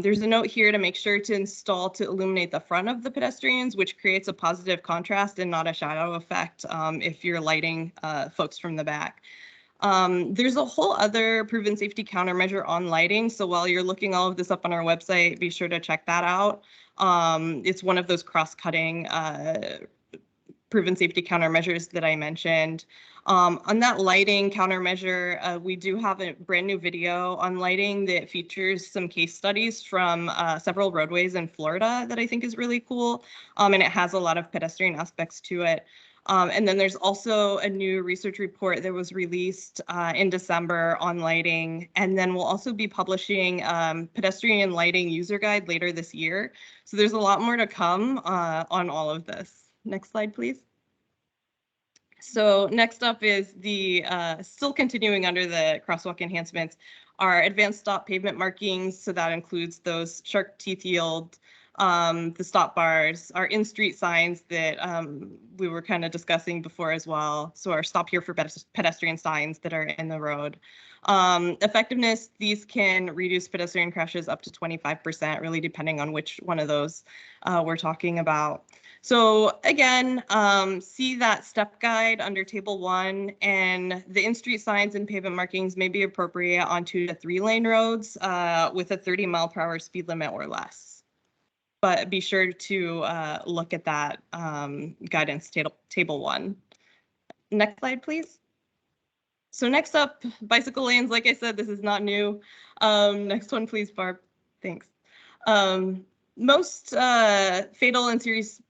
There's a note here to make sure to install to illuminate the front of the pedestrians, which creates a positive contrast and not a shadow effect if you're lighting folks from the back. There's a whole other proven safety countermeasure on lighting. So while you're looking all of this up on our website, be sure to check that out. It's one of those cross-cutting proven safety countermeasures that I mentioned. On that lighting countermeasure, we do have a brand new video on lighting that features some case studies from several roadways in Florida that I think is really cool. And it has a lot of pedestrian aspects to it. And then there's also a new research report that was released in December on lighting. And then we'll also be publishing pedestrian lighting user guide later this year. So there's a lot more to come on all of this. Next slide, please. So next up is the still continuing under the crosswalk enhancements, our advanced stop pavement markings. So that includes those shark teeth yield, the stop bars, our in-street signs that we were kind of discussing before as well. So our stop here for pedestrian signs that are in the road. Effectiveness, these can reduce pedestrian crashes up to 25%, really depending on which one of those we're talking about. So again, see that step guide under table 1, and the in-street signs and pavement markings may be appropriate on 2 to 3 lane roads with a 30 mile per hour speed limit or less. But be sure to look at that guidance table 1. Next slide, please. So next up, bicycle lanes. Like I said, this is not new. Next one, please, Barb. Thanks. Most fatal and serious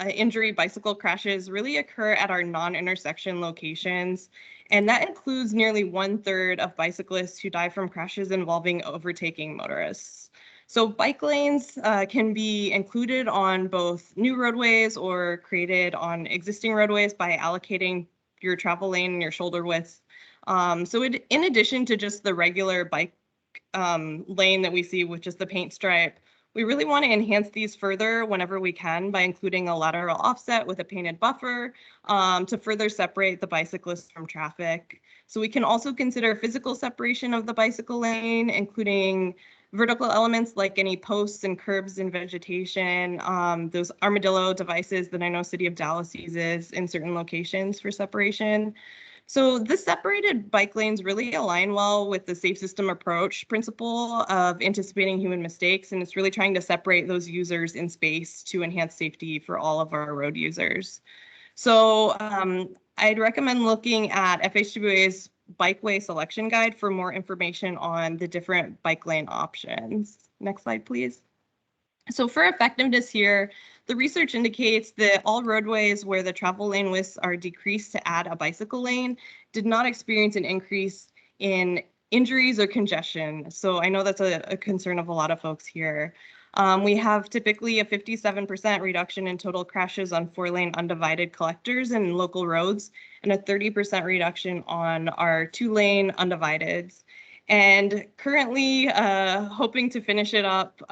injury bicycle crashes really occur at our non-intersection locations. And that includes nearly 1/3 of bicyclists who die from crashes involving overtaking motorists. So bike lanes can be included on both new roadways or created on existing roadways by allocating your travel lane and your shoulder width. In addition to just the regular bike lane that we see, which is the paint stripe, we really want to enhance these further whenever we can by including a lateral offset with a painted buffer to further separate the bicyclists from traffic. So we can also consider physical separation of the bicycle lane, including vertical elements like any posts and curbs and vegetation, those armadillo devices that I know City of Dallas uses in certain locations for separation. So the separated bike lanes really align well with the safe system approach principle of anticipating human mistakes, and it's really trying to separate those users in space to enhance safety for all of our road users. So I'd recommend looking at FHWA's bikeway selection guide for more information on the different bike lane options. Next slide, please. So for effectiveness here, the research indicates that all roadways where the travel lane widths are decreased to add a bicycle lane did not experience an increase in injuries or congestion. So I know that's a concern of a lot of folks here. We have typically a 57% reduction in total crashes on 4-lane undivided collectors and local roads, and a 30% reduction on our 2-lane undivideds. And currently hoping to finish it up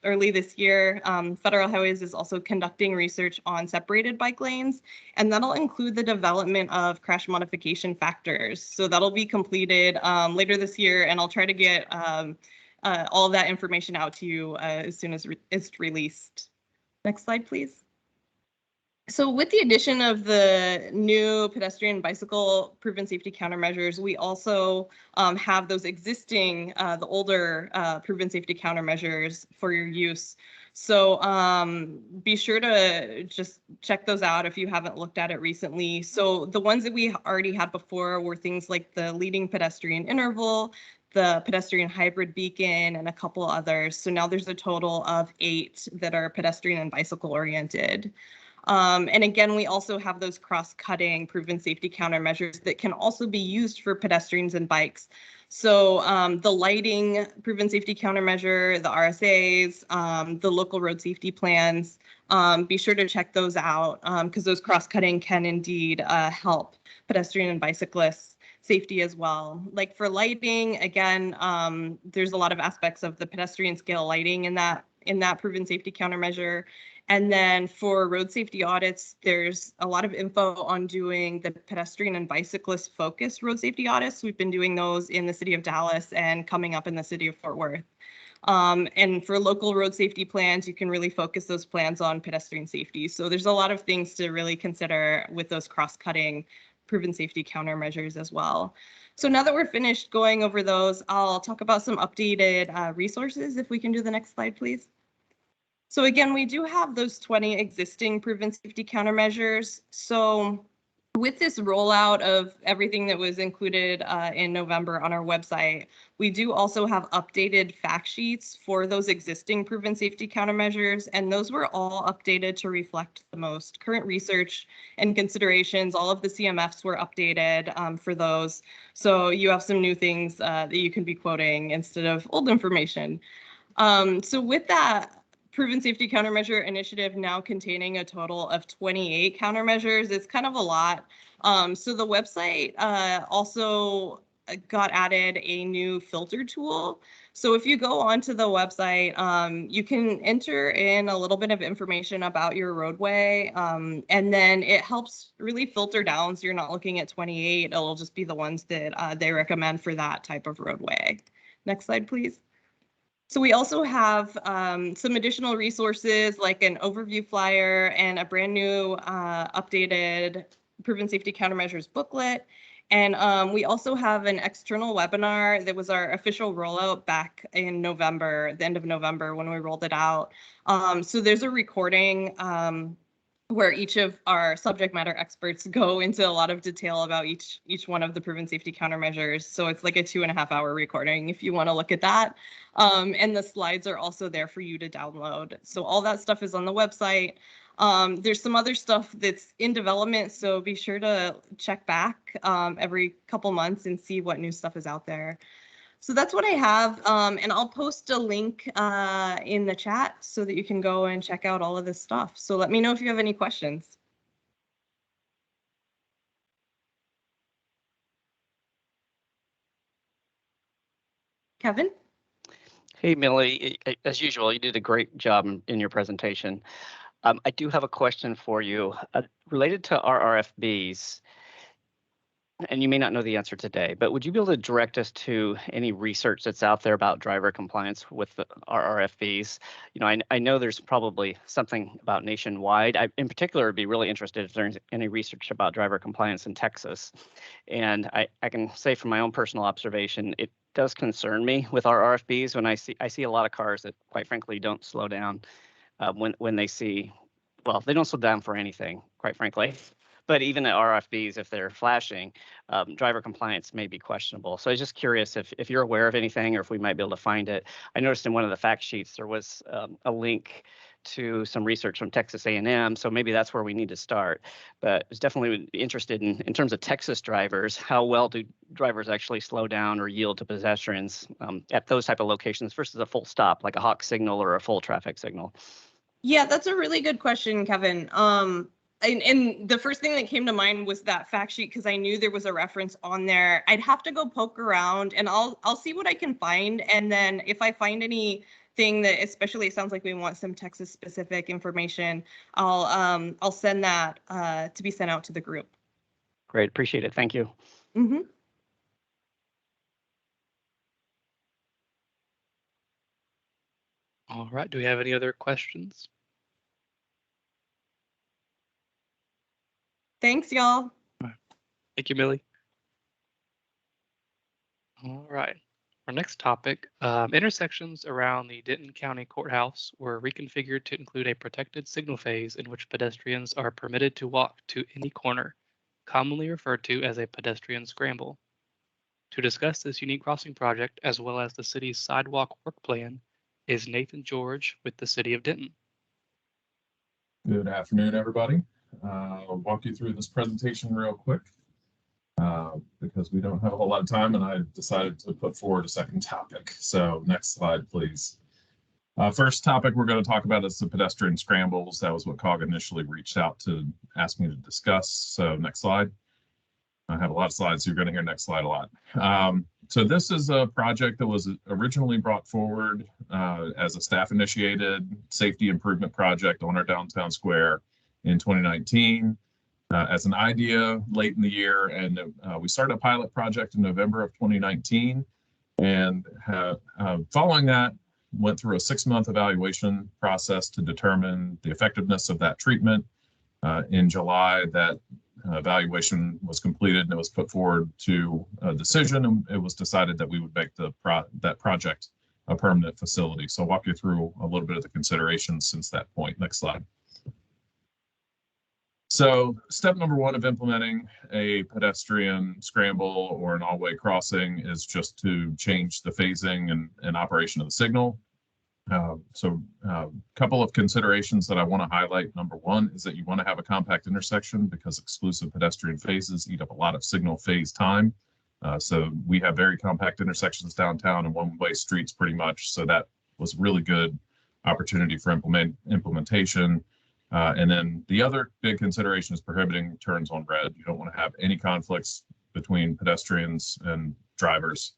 early this year, Federal Highways is also conducting research on separated bike lanes, and that'll include the development of crash modification factors. So that'll be completed later this year, and I'll try to get all of that information out to you as soon as it's released. Next slide, please. So with the addition of the new pedestrian and bicycle proven safety countermeasures, we also have those existing, the older proven safety countermeasures for your use. So be sure to just check those out if you haven't looked at it recently. So the ones that we already had before were things like the leading pedestrian interval, the pedestrian hybrid beacon, and a couple others. So now there's a total of 8 that are pedestrian and bicycle oriented. And again, we also have those cross-cutting proven safety countermeasures that can also be used for pedestrians and bikes. So the lighting proven safety countermeasure, the RSAs, the local road safety plans, be sure to check those out because those cross-cutting can indeed help pedestrian and bicyclists safety as well. Like for lighting, again, there's a lot of aspects of the pedestrian scale lighting in that proven safety countermeasure. And then for road safety audits, there's a lot of info on doing the pedestrian and bicyclist focused road safety audits. We've been doing those in the City of Dallas and coming up in the City of Fort Worth. And for local road safety plans, you can really focus those plans on pedestrian safety. So there's a lot of things to really consider with those cross-cutting proven safety countermeasures as well. So now that we're finished going over those, I'll talk about some updated resources. If we can do the next slide, please. So again, we do have those 20 existing proven safety countermeasures. So with this rollout of everything that was included in November on our website, we do also have updated fact sheets for those existing proven safety countermeasures, and those were all updated to reflect the most current research and considerations. All of the CMFs were updated for those. So you have some new things that you can be quoting instead of old information. So with that, proven safety countermeasure initiative now containing a total of 28 countermeasures. It's kind of a lot. So the website also got added a new filter tool. So if you go onto the website, you can enter in a little bit of information about your roadway, and then it helps really filter down so you're not looking at 28. It'll just be the ones that they recommend for that type of roadway. Next slide, please. So we also have some additional resources like an overview flyer and a brand new updated proven safety countermeasures booklet. And we also have an external webinar that was our official rollout back in November, the end of November when we rolled it out. So there's a recording where each of our subject matter experts go into a lot of detail about each one of the proven safety countermeasures. So it's like a 2.5-hour recording if you want to look at that. And the slides are also there for you to download. So all that stuff is on the website. There's some other stuff that's in development, so be sure to check back every couple months and see what new stuff is out there. So that's what I have, and I'll post a link in the chat so that you can go and check out all of this stuff. So let me know if you have any questions. Kevin? Hey, Millie, as usual, you did a great job in your presentation. I do have a question for you related to RRFBs, and you may not know the answer today, but would you be able to direct us to any research that's out there about driver compliance with the RRFBs? You know, I know there's probably something about nationwide. I, in particular, would be really interested if there's any research about driver compliance in Texas. And I can say from my own personal observation, it does concern me with our RFBs when I see a lot of cars that, quite frankly, don't slow down when they see, well, they don't slow down for anything, quite frankly. But even at RFBs, if they're flashing, driver compliance may be questionable. So I was just curious if you're aware of anything or if we might be able to find it. I noticed in one of the fact sheets there was a link to some research from Texas A&M, so maybe that's where we need to start. But I was definitely interested in terms of Texas drivers, how well do drivers actually slow down or yield to pedestrians at those type of locations versus a full stop, like a hawk signal or a full traffic signal? Yeah, that's a really good question, Kevin. And the first thing that came to mind was that fact sheet because I knew there was a reference on there. I'd have to go poke around and I'll see what I can find. And then if I find anything that, especially it sounds like we want some Texas specific information, I'll send that to be sent out to the group. Great, appreciate it. Thank you. Mm-hmm. All right, do we have any other questions? Thanks, y'all. Thank you, Millie. All right, our next topic, intersections around the Denton County Courthouse were reconfigured to include a protected signal phase in which pedestrians are permitted to walk to any corner, commonly referred to as a pedestrian scramble. To discuss this unique crossing project, as well as the city's sidewalk work plan, is Nathan George with the City of Denton. Good afternoon, everybody. I'll walk you through this presentation real quick because we don't have a whole lot of time and I decided to put forward a second topic. So next slide, please. First topic we're going to talk about is the pedestrian scrambles. That was what COG initially reached out to ask me to discuss. So next slide. I have a lot of slides, so you're going to hear next slide a lot. So this is a project that was originally brought forward as a staff-initiated safety improvement project on our downtown square in 2019 as an idea late in the year. And we started a pilot project in November of 2019. And following that, went through a 6-month evaluation process to determine the effectiveness of that treatment. In July, that evaluation was completed and it was put forward to a decision, and it was decided that we would make that project a permanent facility. So I'll walk you through a little bit of the considerations since that point. Next slide. So step number 1 of implementing a pedestrian scramble or an all-way crossing is just to change the phasing and operation of the signal. So a couple of considerations that I want to highlight. Number 1 is that you want to have a compact intersection because exclusive pedestrian phases eat up a lot of signal phase time. So we have very compact intersections downtown and one-way streets pretty much. So that was really good opportunity for implementation. And then the other big consideration is prohibiting turns on red. You don't want to have any conflicts between pedestrians and drivers.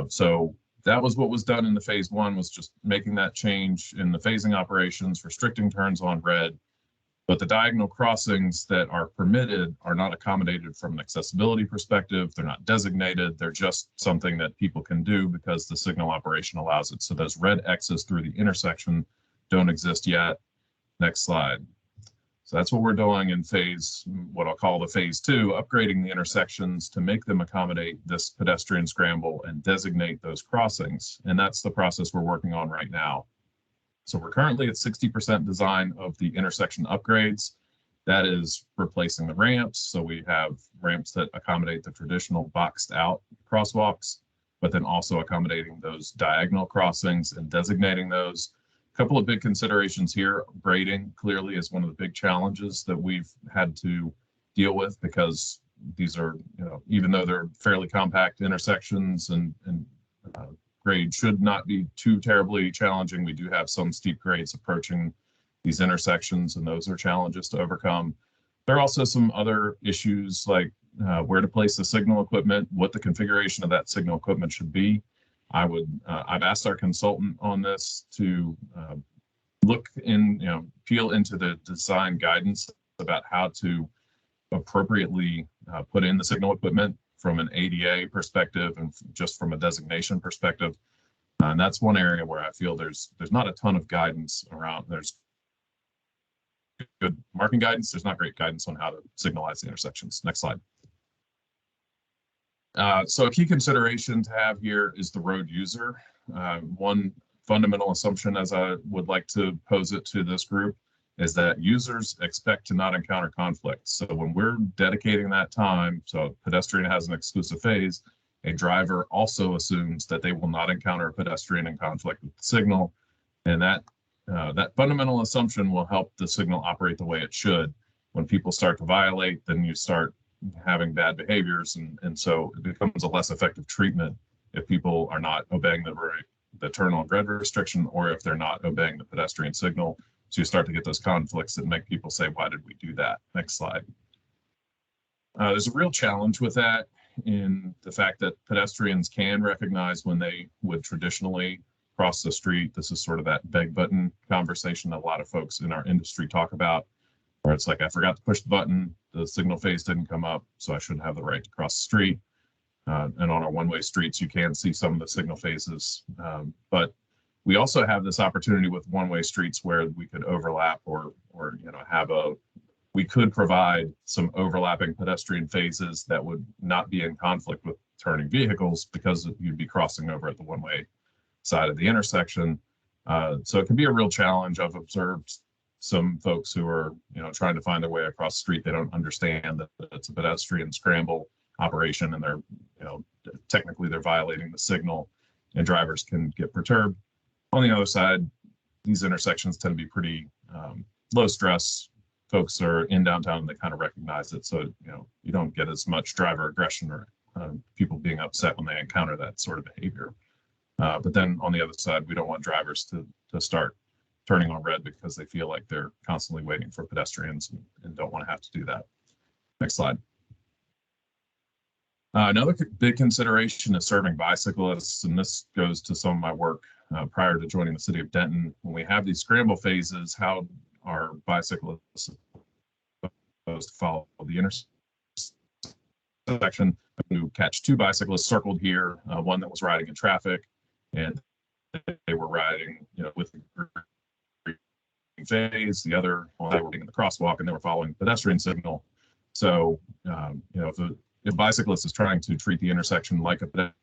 So that was what was done in the phase 1, was just making that change in the phasing operations, restricting turns on red. But the diagonal crossings that are permitted are not accommodated from an accessibility perspective. They're not designated. They're just something that people can do because the signal operation allows it. So those red X's through the intersection don't exist yet. Next slide. So that's what we're doing in what I'll call the phase 2, upgrading the intersections to make them accommodate this pedestrian scramble and designate those crossings. And that's the process we're working on right now. So we're currently at 60% design of the intersection upgrades. That is replacing the ramps. So we have ramps that accommodate the traditional boxed out crosswalks, but then also accommodating those diagonal crossings and designating those, couple of big considerations here. Grading clearly is one of the big challenges that we've had to deal with, because these are, even though they're fairly compact intersections and grade should not be too terribly challenging, we do have some steep grades approaching these intersections, and those are challenges to overcome. There are also some other issues like where to place the signal equipment, what the configuration of that signal equipment should be. I've asked our consultant on this to look in, peel into the design guidance about how to appropriately put in the signal equipment from an ADA perspective and just from a designation perspective. And that's one area where I feel there's not a ton of guidance around. There's good marking guidance. There's not great guidance on how to signalize the intersections. Next slide. So a key consideration to have here is the road user. One fundamental assumption, as I would like to pose it to this group, is that users expect to not encounter conflict. So when we're dedicating that time, so a pedestrian has an exclusive phase, a driver also assumes that they will not encounter a pedestrian in conflict with the signal. And that fundamental assumption will help the signal operate the way it should. When people start to violate, then you start having bad behaviors, and so it becomes a less effective treatment if people are not obeying the turn on red restriction, or if they're not obeying the pedestrian signal. So you start to get those conflicts that make people say, why did we do that? Next slide. There's a real challenge with that in the fact that pedestrians can recognize when they would traditionally cross the street. This is sort of that beg button conversation that a lot of folks in our industry talk about, where it's like, I forgot to push the button, the signal phase didn't come up, so I shouldn't have the right to cross the street. And on our one-way streets, you can see some of the signal phases, but we also have this opportunity with one-way streets where we could overlap or we could provide some overlapping pedestrian phases that would not be in conflict with turning vehicles, because you'd be crossing over at the one-way side of the intersection. So it can be a real challenge. I've observed some folks who are, trying to find their way across the street. They don't understand that it's a pedestrian scramble operation, and they're, technically they're violating the signal, and drivers can get perturbed. On the other side, these intersections tend to be pretty low stress. Folks are in downtown and they kind of recognize it. So, you don't get as much driver aggression or people being upset when they encounter that sort of behavior. But then on the other side, we don't want drivers to start turning on red because they feel like they're constantly waiting for pedestrians and don't want to have to do that. Next slide. Another big consideration is serving bicyclists, and this goes to some of my work prior to joining the city of Denton. When we have these scramble phases, how are bicyclists supposed to follow the intersection? To catch two bicyclists circled here, one that was riding in traffic, and they were riding, with the green phase. The other, they were in the crosswalk and they were following the pedestrian signal. So, if a bicyclist is trying to treat the intersection like a pedestrian,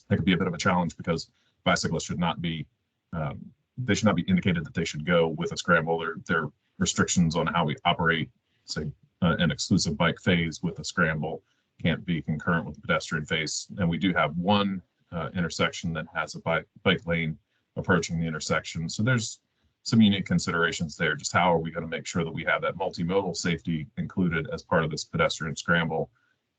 that could be a bit of a challenge, because bicyclists should not be indicated that they should go with a scramble. There are restrictions on how we operate, say, an exclusive bike phase with a scramble can't be concurrent with the pedestrian phase. And we do have one intersection that has a bike lane approaching the intersection. So there's some unique considerations there. Just how are we going to make sure that we have that multimodal safety included as part of this pedestrian scramble?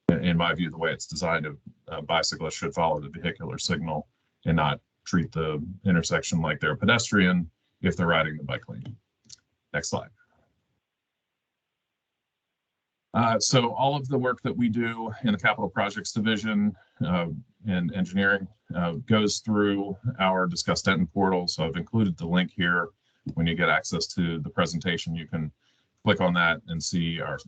In my view, the way it's designed, a bicyclist should follow the vehicular signal and not treat the intersection like they're a pedestrian if they're riding the bike lane. Next slide. So all of the work that we do in the capital projects division and engineering goes through our Discuss Denton portal. So I've included the link here. When you get access to the presentation, you can click on that and see our,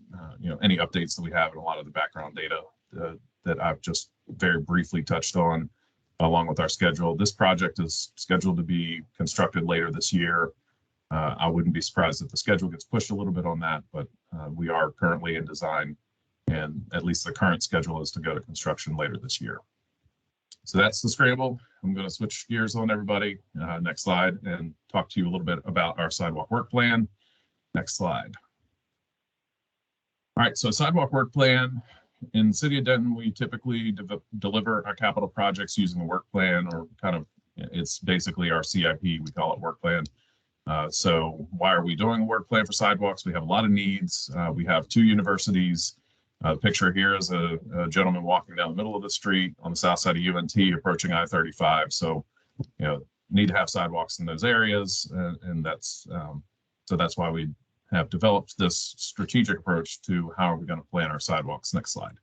any updates that we have and a lot of the background data that I've just very briefly touched on, along with our schedule. This project is scheduled to be constructed later this year. I wouldn't be surprised if the schedule gets pushed a little bit on that, but we are currently in design, and at least the current schedule is to go to construction later this year. So that's the scramble. I'm going to switch gears on everybody. Next slide, and talk to you a little bit about our sidewalk work plan. Next slide. All right, so sidewalk work plan. In the city of Denton, we typically deliver our capital projects using a work plan, or kind of It's basically our CIP. We call it work plan. So why are we doing a work plan for sidewalks? We have a lot of needs. We have 2 universities. The picture here is a gentleman walking down the middle of the street on the south side of UNT approaching I-35. So, need to have sidewalks in those areas. And that's, so that's why we have developed this strategic approach to how are we going to plan our sidewalks. Next slide.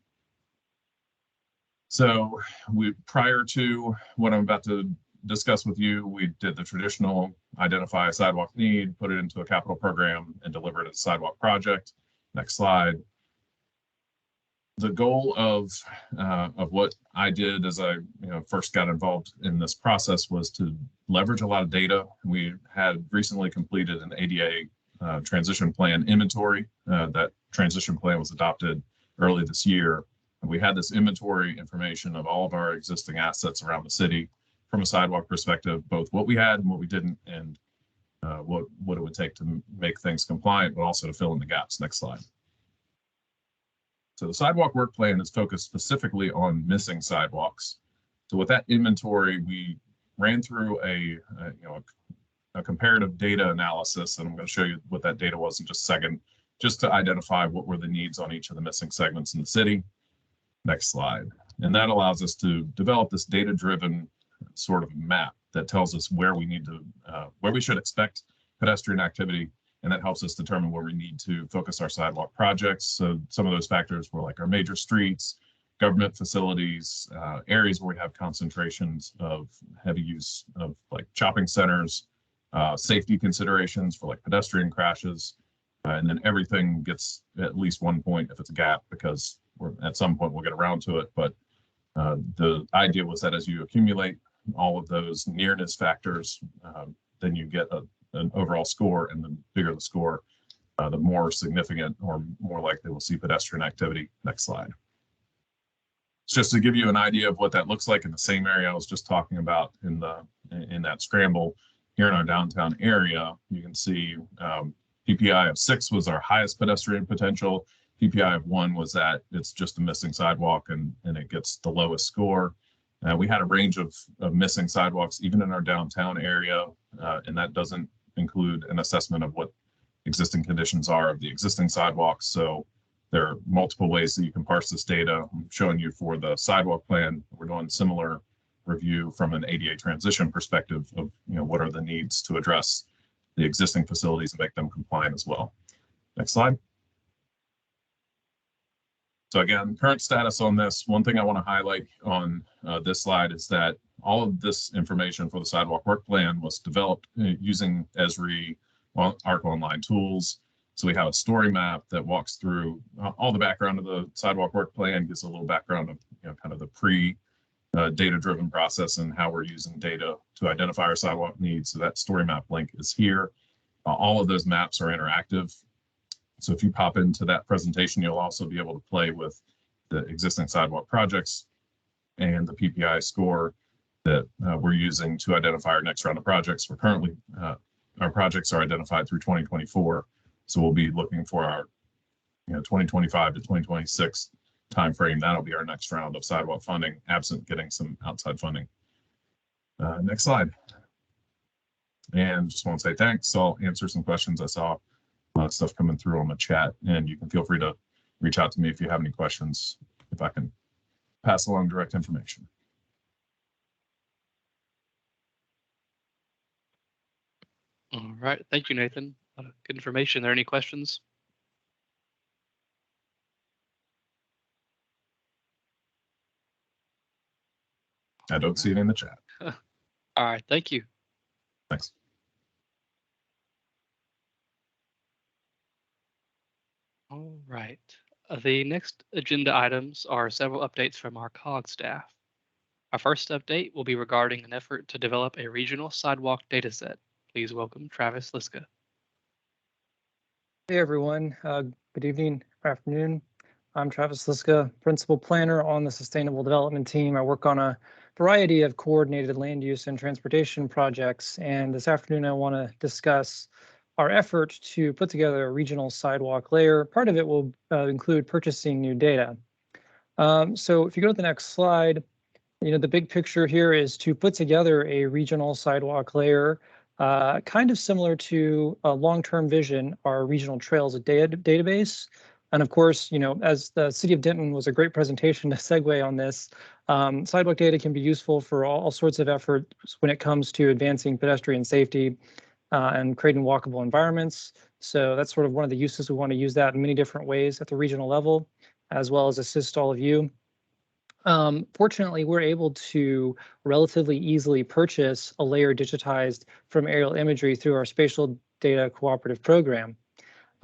So prior to what I'm about to discuss with you, we did the traditional identify a sidewalk need, put it into a capital program, and deliver it as a sidewalk project. Next slide. The goal of what I did as I first got involved in this process was to leverage a lot of data. We had recently completed an ADA transition plan inventory. That transition plan was adopted early this year. And we had this inventory information of all of our existing assets around the city from a sidewalk perspective, both what we had and what we didn't, and what it would take to make things compliant, but also to fill in the gaps. Next slide. So the sidewalk work plan is focused specifically on missing sidewalks. So with that inventory, we ran through a comparative data analysis, and I'm going to show you what that data was in just a second, just to identify what were the needs on each of the missing segments in the city. Next slide. And that allows us to develop this data-driven sort of map that tells us where we need to, where we should expect pedestrian activity. And that helps us determine where we need to focus our sidewalk projects. So some of those factors were like our major streets, government facilities, areas where we have concentrations of heavy use of like shopping centers, safety considerations for like pedestrian crashes, and then everything gets at least 1 point if it's a gap, because at some point we'll get around to it. But the idea was that as you accumulate all of those nearness factors, then you get an overall score, and the bigger the score, the more significant or more likely we'll see pedestrian activity. Next slide. Just to give you an idea of what that looks like in the same area I was just talking about in that scramble here in our downtown area, you can see PPI of 6 was our highest pedestrian potential. PPI of 1 was that it's just a missing sidewalk, and it gets the lowest score. We had a range of missing sidewalks even in our downtown area, and that doesn't include an assessment of what existing conditions are of the existing sidewalks. So there are multiple ways that you can parse this data. I'm showing you for the sidewalk plan. We're doing similar review from an ADA transition perspective of what are the needs to address the existing facilities and make them compliant as well. Next slide. So again, current status on this. One thing I want to highlight on this slide is that all of this information for the sidewalk work plan was developed using Esri ARC Online tools. So we have a story map that walks through all the background of the sidewalk work plan, gives a little background of kind of the pre-data-driven process and how we're using data to identify our sidewalk needs. So that story map link is here. All of those maps are interactive. So if you pop into that presentation, you'll also be able to play with the existing sidewalk projects and the PPI score that we're using to identify our next round of projects. We're currently, our projects are identified through 2024. So we'll be looking for our 2025 to 2026 timeframe. That'll be our next round of sidewalk funding, absent getting some outside funding. Next slide. And just want to say thanks. So I'll answer some questions. I saw a lot of stuff coming through on the chat, and you can feel free to reach out to me if you have any questions, if I can pass along direct information. All right, thank you, Nathan. Good information. Are there any questions? I don't see it in the chat. All right, thank you. Thanks. All right. The next agenda items are several updates from our COG staff. Our first update will be regarding an effort to develop a regional sidewalk dataset. Please welcome Travis Liska. Hey everyone, good evening, afternoon. I'm Travis Liska, Principal Planner on the Sustainable Development Team. I work on a variety of coordinated land use and transportation projects, and this afternoon I want to discuss our effort to put together a regional sidewalk layer. Part of it will include purchasing new data. So if you go to the next slide, The big picture here is to put together a regional sidewalk layer, kind of similar to a long-term vision, our regional trails database. And of course, as the City of Denton was a great presentation to segue on this, sidewalk data can be useful for all sorts of efforts when it comes to advancing pedestrian safety and creating walkable environments. So that's sort of one of the uses. We want to use that in many different ways at the regional level, as well as assist all of you. Fortunately, we're able to relatively easily purchase a layer digitized from aerial imagery through our spatial data cooperative program.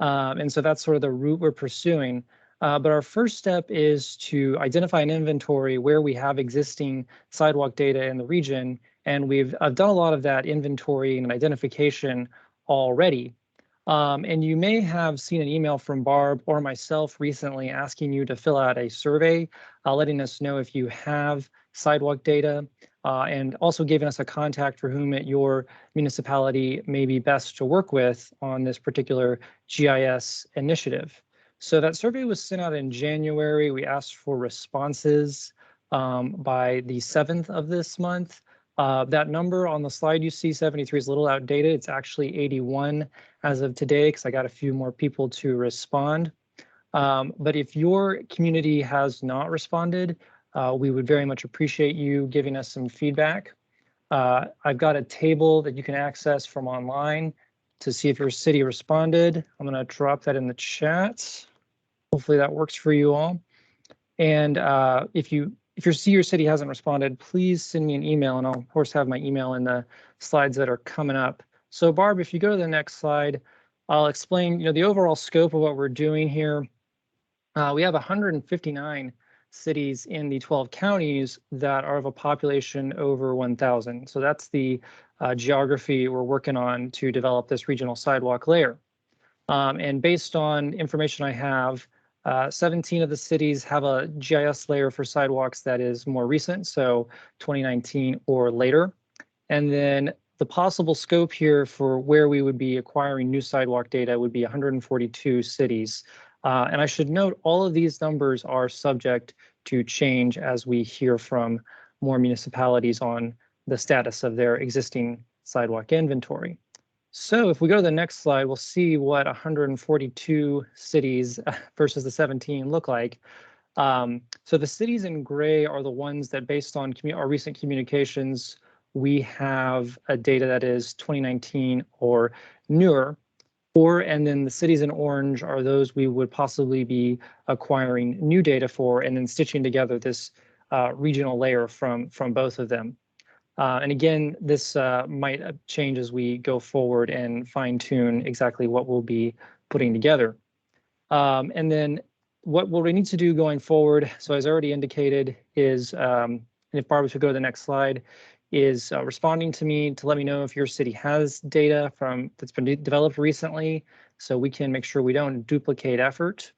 And so that's sort of the route we're pursuing. But our first step is to identify an inventory where we have existing sidewalk data in the region. And I've done a lot of that inventory and identification already. And you may have seen an email from Barb or myself recently asking you to fill out a survey, letting us know if you have sidewalk data, and also giving us a contact for whom at your municipality may be best to work with on this particular GIS initiative. So that survey was sent out in January. We asked for responses by the 7th of this month. That number on the slide you see, 73, is a little outdated. It's actually 81 as of today, because I got a few more people to respond. But if your community has not responded, we would very much appreciate you giving us some feedback. I've got a table that you can access from online to see if your city responded. I'm going to drop that in the chat. Hopefully that works for you all. And if your city hasn't responded, please send me an email, and I'll of course have my email in the slides that are coming up. So Barb, if you go to the next slide, I'll explain the overall scope of what we're doing here. We have 159 cities in the 12 counties that are of a population over 1,000. So that's the geography we're working on to develop this regional sidewalk layer. And based on information I have, 17 of the cities have a GIS layer for sidewalks that is more recent, so 2019 or later. And then the possible scope here for where we would be acquiring new sidewalk data would be 142 cities. And I should note all of these numbers are subject to change as we hear from more municipalities on the status of their existing sidewalk inventory. So if we go to the next slide, we'll see what 142 cities versus the 17 look like. So the cities in gray are the ones that, based on our recent communications, we have a data that is 2019 or newer. And then the cities in orange are those we would possibly be acquiring new data for, and then stitching together this regional layer from both of them. And again, this might change as we go forward and fine tune exactly what we'll be putting together. And then what we need to do going forward, so as I already indicated, is, and if Barbara should go to the next slide, is responding to me to let me know if your city has data that's been developed recently, so we can make sure we don't duplicate effort.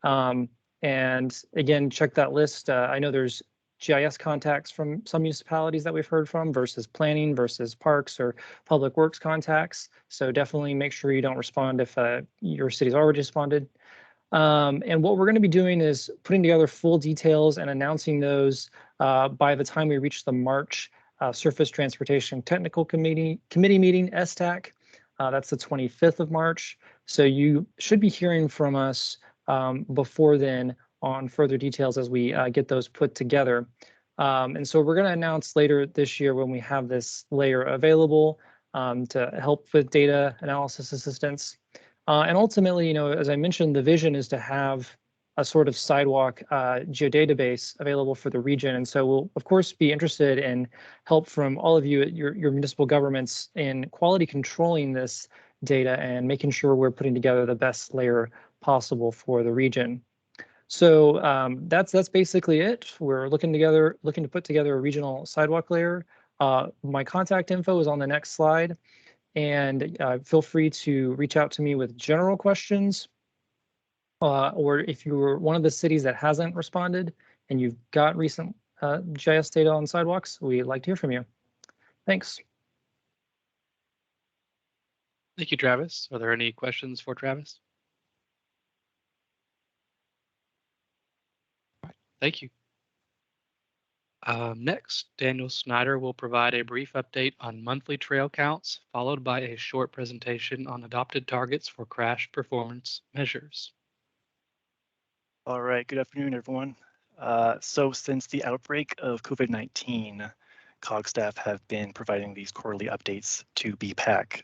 And again, check that list. I know there's GIS contacts from some municipalities that we've heard from versus planning versus parks or public works contacts. So definitely make sure you don't respond if your city's already responded. And what we're going to be doing is putting together full details and announcing those by the time we reach the March Surface Transportation Technical Committee meeting, STAC. That's the 25th of March. So you should be hearing from us before then on further details as we get those put together. And so we're going to announce later this year when we have this layer available to help with data analysis assistance. And ultimately, as I mentioned, the vision is to have a sort of sidewalk geodatabase available for the region. And so we'll, of course, be interested in help from all of you at your municipal governments in quality controlling this data and making sure we're putting together the best layer possible for the region. So that's basically it. We're looking to put together a regional sidewalk layer. My contact info is on the next slide, and feel free to reach out to me with general questions, or if you're one of the cities that hasn't responded and you've got recent GIS data on sidewalks, we'd like to hear from you. Thanks. Thank you, Travis. Are there any questions for Travis? Thank you. Next, Daniel Snyder will provide a brief update on monthly trail counts, followed by a short presentation on adopted targets for crash performance measures. All right, good afternoon, everyone. So since the outbreak of COVID-19, COG staff have been providing these quarterly updates to BPAC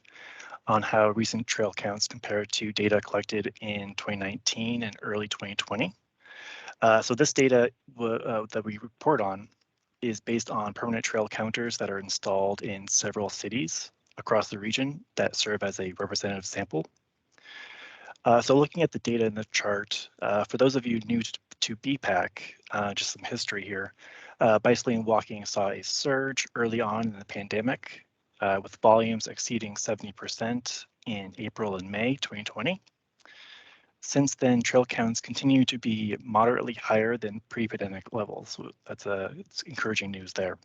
on how recent trail counts compare to data collected in 2019 and early 2020. So this data that we report on is based on permanent trail counters that are installed in several cities across the region that serve as a representative sample. So looking at the data in the chart, for those of you new to BPAC, just some history here, bicycling and walking saw a surge early on in the pandemic, with volumes exceeding 70% in April and May 2020. Since then, trail counts continue to be moderately higher than pre-pandemic levels. So it's encouraging news there.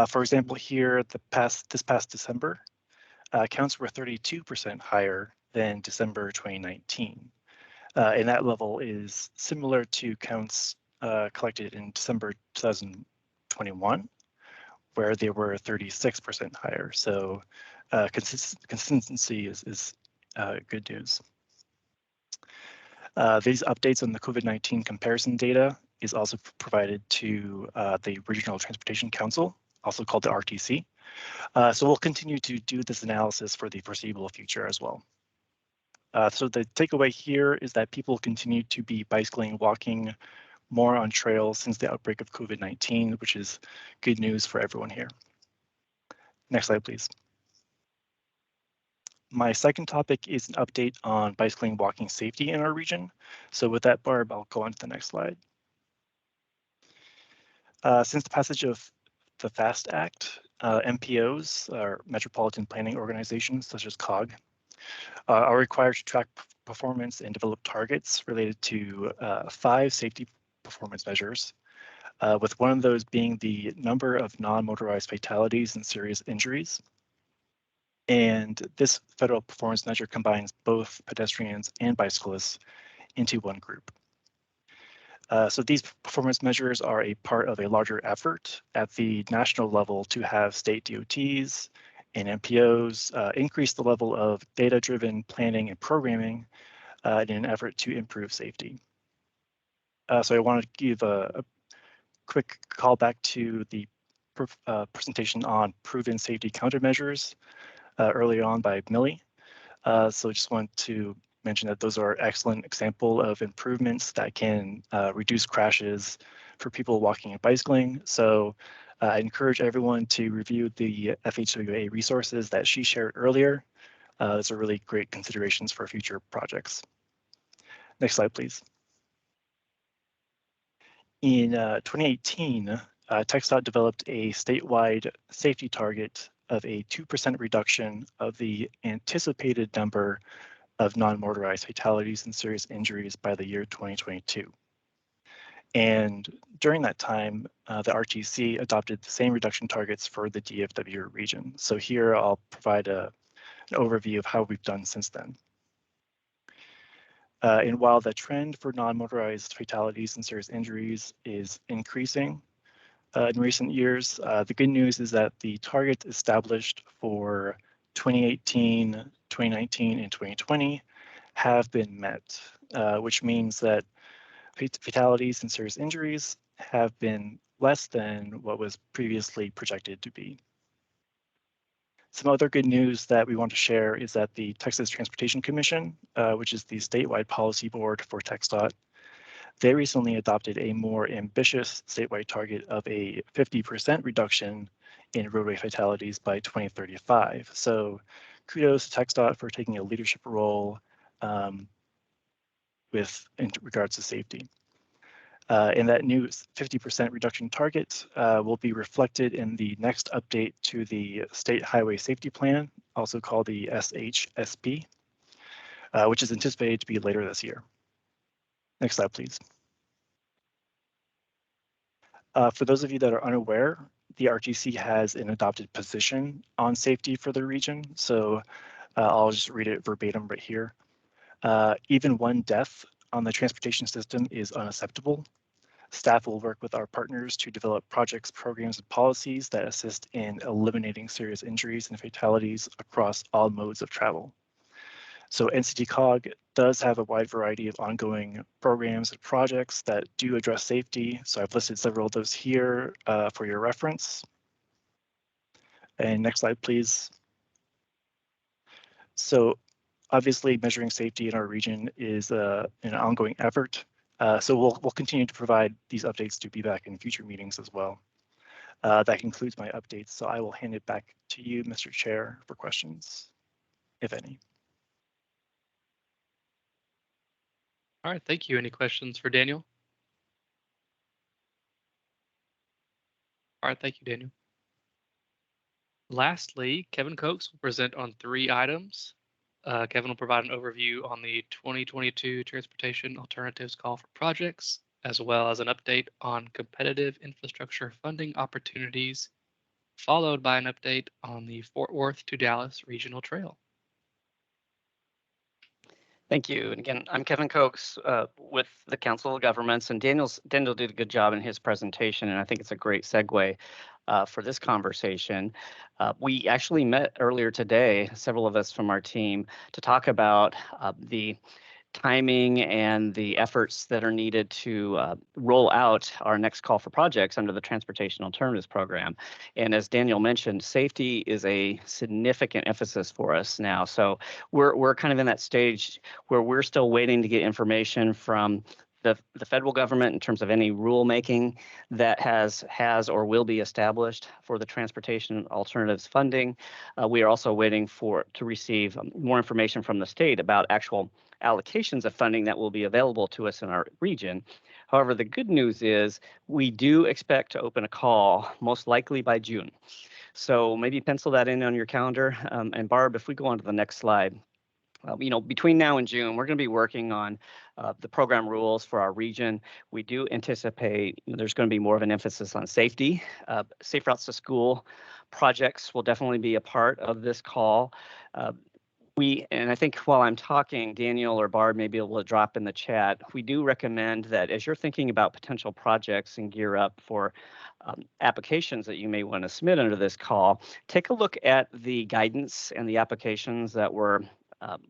For example, here, this past December, counts were 32% higher than December 2019. And that level is similar to counts collected in December 2021, where they were 36% higher. So consistency is good news. These updates on the COVID-19 comparison data is also provided to the Regional Transportation Council, also called the RTC. So we'll continue to do this analysis for the foreseeable future as well. So the takeaway here is that people continue to be bicycling and walking more on trails since the outbreak of COVID-19, which is good news for everyone here. Next slide, please. My second topic is an update on bicycling and walking safety in our region. So with that, Barb, I'll go on to the next slide. Since the passage of the FAST Act, MPOs, or Metropolitan Planning Organizations, such as COG, are required to track performance and develop targets related to 5 safety performance measures, with one of those being the number of non-motorized fatalities and serious injuries. And this federal performance measure combines both pedestrians and bicyclists into one group. So these performance measures are a part of a larger effort at the national level to have state DOTs and MPOs increase the level of data-driven planning and programming in an effort to improve safety. So I want to give a quick call back to the presentation on proven safety countermeasures earlier on by Millie. So just want to mention that those are excellent example of improvements that can reduce crashes for people walking and bicycling. So I encourage everyone to review the FHWA resources that she shared earlier. Those are really great considerations for future projects. Next slide, please. In 2018, TxDOT developed a statewide safety target of a 2% reduction of the anticipated number of non-motorized fatalities and serious injuries by the year 2022. And during that time, the RTC adopted the same reduction targets for the DFW region. So here I'll provide an overview of how we've done since then. And while the trend for non-motorized fatalities and serious injuries is increasing in recent years, the good news is that the targets established for 2018, 2019, and 2020 have been met, which means that fatalities and serious injuries have been less than what was previously projected to be. Some other good news that we want to share is that the Texas Transportation Commission, which is the statewide policy board for TxDOT, they recently adopted a more ambitious statewide target of a 50% reduction in roadway fatalities by 2035. So kudos to TxDOT for taking a leadership role in regards to safety. And that new 50% reduction target will be reflected in the next update to the State Highway Safety Plan, also called the SHSP, which is anticipated to be later this year. Next slide, please. For those of you that are unaware, the RTC has an adopted position on safety for the region. So I'll just read it verbatim right here. Even one death on the transportation system is unacceptable. Staff will work with our partners to develop projects, programs, and policies that assist in eliminating serious injuries and fatalities across all modes of travel. So NCT-COG does have a wide variety of ongoing programs and projects that do address safety. So I've listed several of those here for your reference. And next slide, please. So obviously measuring safety in our region is an ongoing effort. So we'll continue to provide these updates to BPAC in future meetings as well. That concludes my updates. So I will hand it back to you, Mr. Chair, for questions, if any. All right, thank you. Any questions for Daniel? All right, thank you, Daniel. Lastly, Kevin Cokes will present on 3 items. Kevin will provide an overview on the 2022 Transportation Alternatives Call for Projects, as well as an update on competitive infrastructure funding opportunities, followed by an update on the Fort Worth to Dallas Regional Trail. Thank you. And again, I'm Kevin Cokes with the Council of Governments, and Daniel did a good job in his presentation, and I think it's a great segue for this conversation. We actually met earlier today, several of us from our team, to talk about the timing and the efforts that are needed to roll out our next call for projects under the Transportation Alternatives Program. And as Daniel mentioned, safety is a significant emphasis for us now. So we're kind of in that stage where we're still waiting to get information from the federal government in terms of any rulemaking that has or will be established for the transportation alternatives funding. We are also waiting to receive more information from the state about actual allocations of funding that will be available to us in our region. However, the good news is we do expect to open a call most likely by June. So maybe pencil that in on your calendar. And Barb, if we go on to the next slide. Between now and June, we're going to be working on the program rules for our region. We do anticipate there's going to be more of an emphasis on safety. Safe routes to school projects will definitely be a part of this call. And I think while I'm talking, Daniel or Barb may be able to drop in the chat. We do recommend that as you're thinking about potential projects and gear up for applications that you may want to submit under this call, take a look at the guidance and the applications that were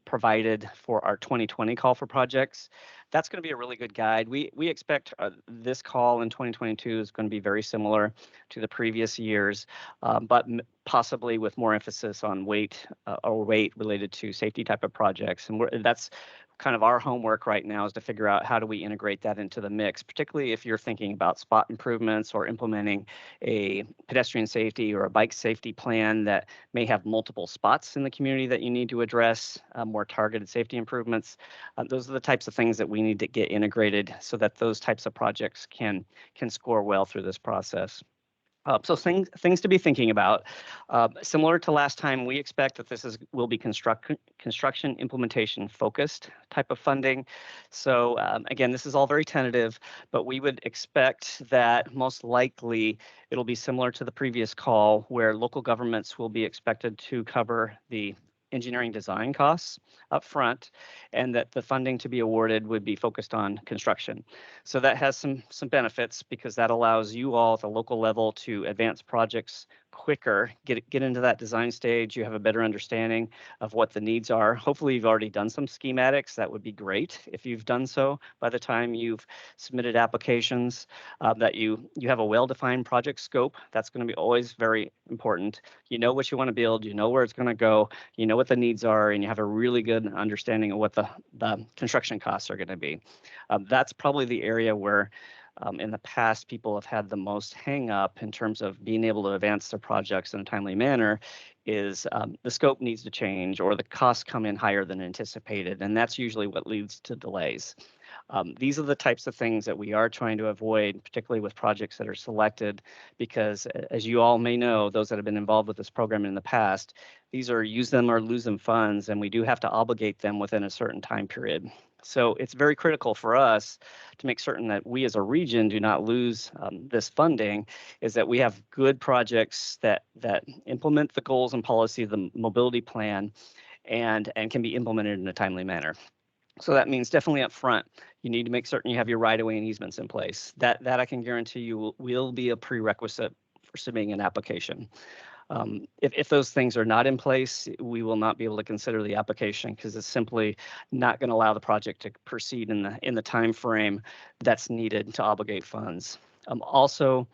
provided for our 2020 call for projects. That's going to be a really good guide. We expect this call in 2022 is going to be very similar to the previous years, but possibly with more emphasis on weight related to safety type of projects. And that's kind of our homework right now, is to figure out how do we integrate that into the mix, particularly if you're thinking about spot improvements or implementing a pedestrian safety or a bike safety plan that may have multiple spots in the community that you need to address, more targeted safety improvements. Those are the types of things that we need to get integrated so that those types of projects can score well through this process. So things to be thinking about. Similar to last time, we expect that this will be construction implementation focused type of funding. So again, this is all very tentative, but we would expect that most likely it'll be similar to the previous call, where local governments will be expected to cover the engineering design costs up front, and that the funding to be awarded would be focused on construction. So that has some benefits, because that allows you all at the local level to advance projects quicker, get into that design stage. You have a better understanding of what the needs are. Hopefully you've already done some schematics. That would be great if you've done so by the time you've submitted applications, that you have a well-defined project scope. That's going to be always very important. You know what you want to build, you know where it's going to go, you know what the needs are, and you have a really good understanding of what the construction costs are going to be. That's probably the area where in the past, people have had the most hang up in terms of being able to advance their projects in a timely manner, is the scope needs to change, or the costs come in higher than anticipated. And that's usually what leads to delays. These are the types of things that we are trying to avoid, particularly with projects that are selected, because as you all may know, those that have been involved with this program in the past, these are use them or lose them funds, and we do have to obligate them within a certain time period. So it's very critical for us to make certain that we as a region do not lose this funding, is that we have good projects that implement the goals and policy of the mobility plan and can be implemented in a timely manner. So that means definitely up front, you need to make certain you have your right-of-way and easements in place. That I can guarantee you will be a prerequisite for submitting an application. If those things are not in place, we will not be able to consider the application because it's simply not going to allow the project to proceed in the time frame that's needed to obligate funds. Also,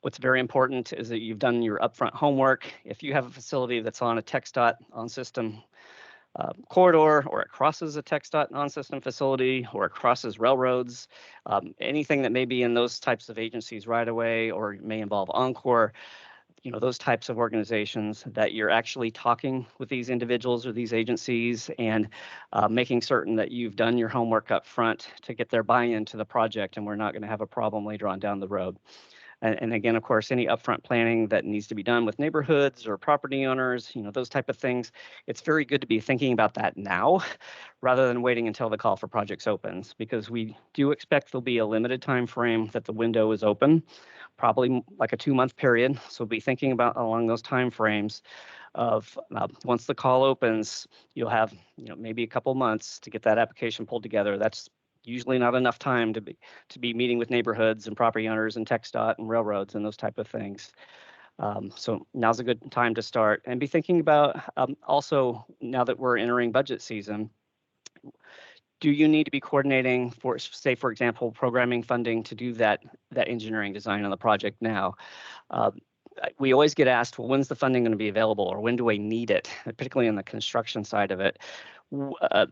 what's very important is that you've done your upfront homework. If you have a facility that's on a TxDOT on-system corridor, or it crosses a TxDOT on-system facility, or it crosses railroads, anything that may be in those types of agencies right away, or may involve Encore, those types of organizations, that you're actually talking with these individuals or these agencies and making certain that you've done your homework up front to get their buy-in to the project, and we're not going to have a problem later on down the road. And again, of course, any upfront planning that needs to be done with neighborhoods or property owners, those type of things, it's very good to be thinking about that now rather than waiting until the call for projects opens, because we do expect there'll be a limited time frame that the window is open, probably like a 2-month period. So be thinking about along those time frames of once the call opens, you'll have maybe a couple months to get that application pulled together. That's usually not enough time to be meeting with neighborhoods and property owners and TxDOT and railroads and those type of things. So now's a good time to start and be thinking about also, now that we're entering budget season, do you need to be coordinating for, say, for example, programming funding to do that engineering design on the project now? We always get asked, well, when's the funding going to be available, or when do I need it, particularly on the construction side of it?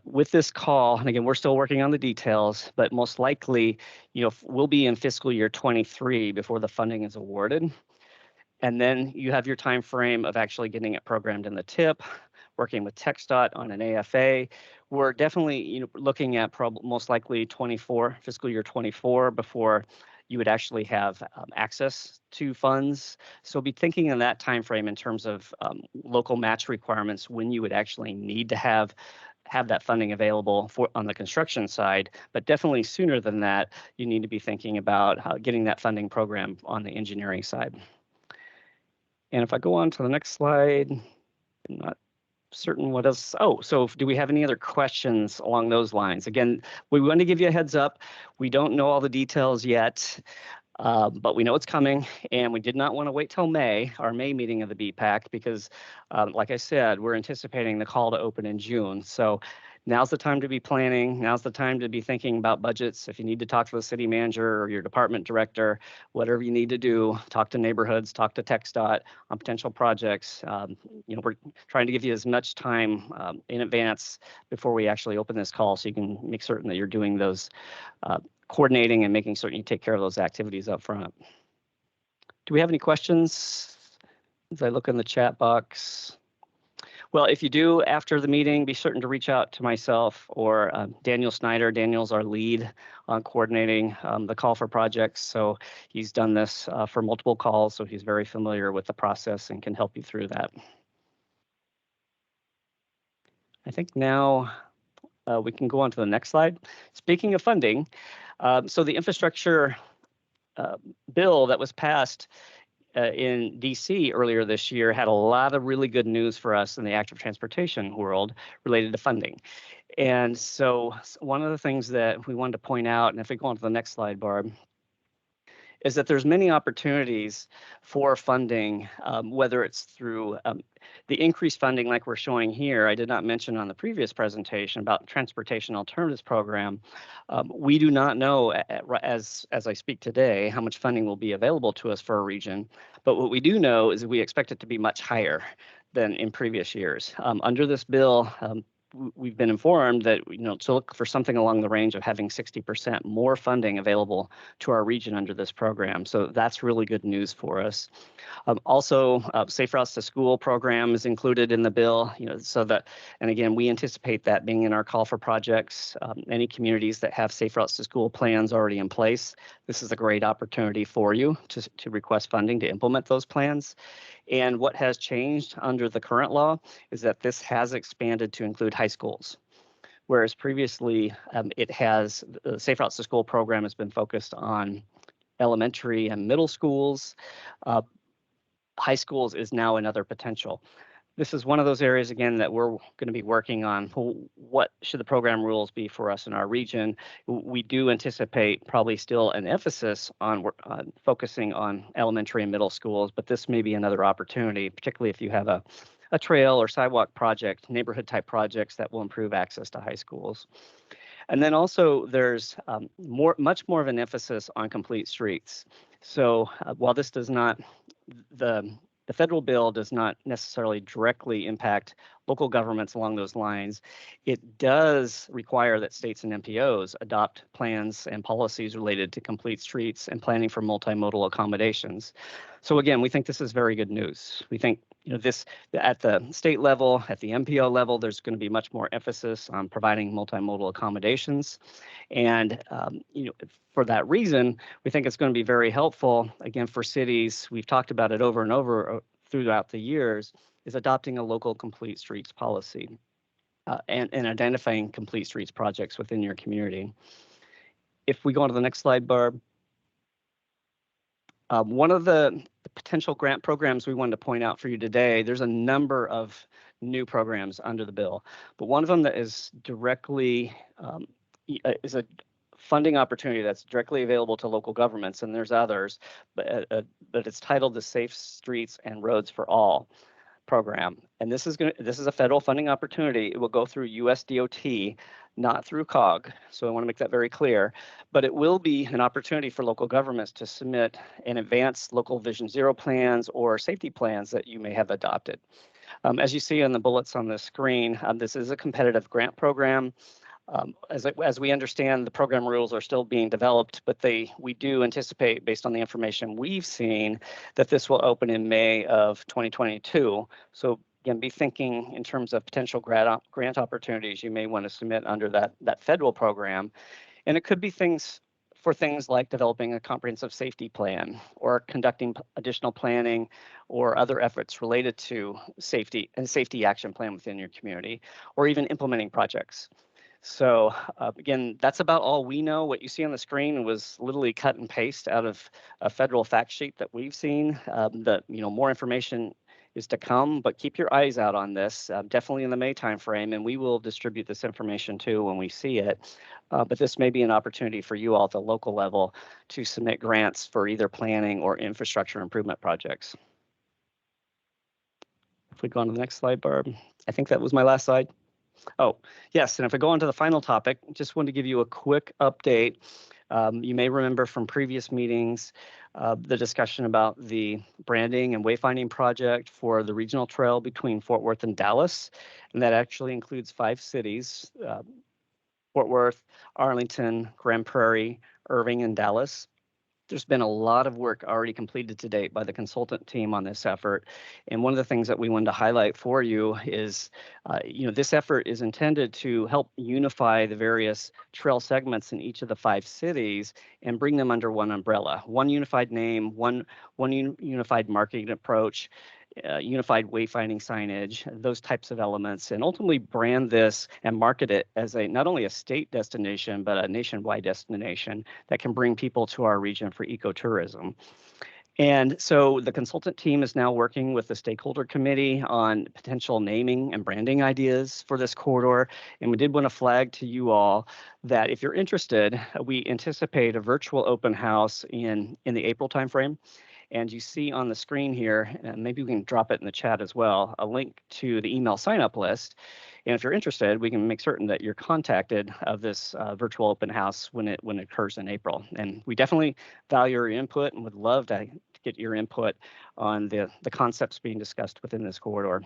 With this call, and again, we're still working on the details, but most likely, we'll be in fiscal year 23 before the funding is awarded. And then you have your time frame of actually getting it programmed in the TIP, working with TxDOT on an AFA. We're definitely looking at most likely fiscal year 24 before you would actually have access to funds. So be thinking in that time frame in terms of local match requirements, when you would actually need to have that funding available on the construction side. But definitely sooner than that, you need to be thinking about getting that funding program on the engineering side. And if I go on to the next slide, I'm not certain what else. Oh, so do we have any other questions along those lines? Again, we want to give you a heads up. We don't know all the details yet, but we know it's coming, and we did not want to wait till May, our May meeting of the BPAC, because like I said, we're anticipating the call to open in June. So now's the time to be planning. Now's the time to be thinking about budgets. If you need to talk to the city manager or your department director, whatever you need to do, talk to neighborhoods, talk to TxDOT on potential projects. We're trying to give you as much time in advance before we actually open this call, so you can make certain that you're doing those coordinating and making certain you take care of those activities up front. Do we have any questions as I look in the chat box? Well, if you do after the meeting, be certain to reach out to myself or Daniel Snyder. Daniel's our lead on coordinating the call for projects. So he's done this for multiple calls, so he's very familiar with the process and can help you through that. I think now we can go on to the next slide. Speaking of funding, so the infrastructure bill that was passed in DC earlier this year had a lot of really good news for us in the active transportation world related to funding. And so one of the things that we wanted to point out, and if we go on to the next slide, Barb, is that there's many opportunities for funding, whether it's through the increased funding like we're showing here. I did not mention on the previous presentation about Transportation Alternatives Program. We do not know, as I speak today, how much funding will be available to us for a region. But what we do know is that we expect it to be much higher than in previous years. Under this bill, we've been informed that to look for something along the range of having 60% more funding available to our region under this program. So that's really good news for us. Also, Safe Routes to School program is included in the bill, so that, and again, we anticipate that being in our call for projects. Any communities that have Safe Routes to School plans already in place, this is a great opportunity for you to request funding to implement those plans. And what has changed under the current law is that this has expanded to include high schools, whereas previously the Safe Routes to School program has been focused on elementary and middle schools. High schools is now another potential. this is one of those areas, again, that we're going to be working on. What should the program rules be for us in our region? We do anticipate probably still an emphasis on focusing on elementary and middle schools, but this may be another opportunity, particularly if you have a trail or sidewalk project, neighborhood type projects that will improve access to high schools. And then also there's much more of an emphasis on complete streets. So while this does not, the federal bill does not necessarily directly impact local governments along those lines, it does require that states and MPOs adopt plans and policies related to complete streets and planning for multimodal accommodations. So again, we think this is very good news. We think this at the state level, at the MPO level, there's going to be much more emphasis on providing multimodal accommodations. And for that reason, we think it's going to be very helpful, again, for cities. We've talked about it over and over throughout the years, is adopting a local complete streets policy and identifying complete streets projects within your community. If we go on to the next slide, Barb. One of the potential grant programs we wanted to point out for you today, there's a number of new programs under the bill, but one of them that is directly is a funding opportunity that's directly available to local governments, and there's others, but it's titled the Safe Streets and Roads for All program. And this is a federal funding opportunity. It will go through USDOT, not through COG. So I want to make that very clear, but it will be an opportunity for local governments to submit and advance local Vision Zero plans or safety plans that you may have adopted. As you see on the bullets on the screen, this is a competitive grant program. As we understand, the program rules are still being developed, but we do anticipate, based on the information we've seen, that this will open in May of 2022. So again, be thinking in terms of potential grant opportunities you may want to submit under that federal program. And it could be things like developing a comprehensive safety plan or conducting additional planning or other efforts related to safety and safety action plan within your community, or even implementing projects. So again, that's about all we know. What you see on the screen was literally cut and paste out of a federal fact sheet that we've seen. More information is to come, but keep your eyes out on this, definitely in the May timeframe, and we will distribute this information too when we see it. But this may be an opportunity for you all at the local level to submit grants for either planning or infrastructure improvement projects. If we go on to the next slide, Barb, I think that was my last slide. Oh, yes, and if I go on to the final topic, just want to give you a quick update. You may remember from previous meetings the discussion about the branding and wayfinding project for the regional trail between Fort Worth and Dallas, and that actually includes 5 cities, Fort Worth, Arlington, Grand Prairie, Irving, and Dallas. There's been a lot of work already completed to date by the consultant team on this effort. And one of the things that we wanted to highlight for you is, this effort is intended to help unify the various trail segments in each of the 5 cities and bring them under one umbrella, one unified name, one unified marketing approach, unified wayfinding signage, those types of elements, and ultimately brand this and market it as not only a state destination, but a nationwide destination that can bring people to our region for ecotourism. And so the consultant team is now working with the stakeholder committee on potential naming and branding ideas for this corridor. And we did want to flag to you all that if you're interested, we anticipate a virtual open house in the April timeframe. And you see on the screen here, and maybe we can drop it in the chat as well, a link to the email sign-up list. And if you're interested, we can make certain that you're contacted of this virtual open house when it occurs in April. And we definitely value your input and would love to get your input on the concepts being discussed within this corridor.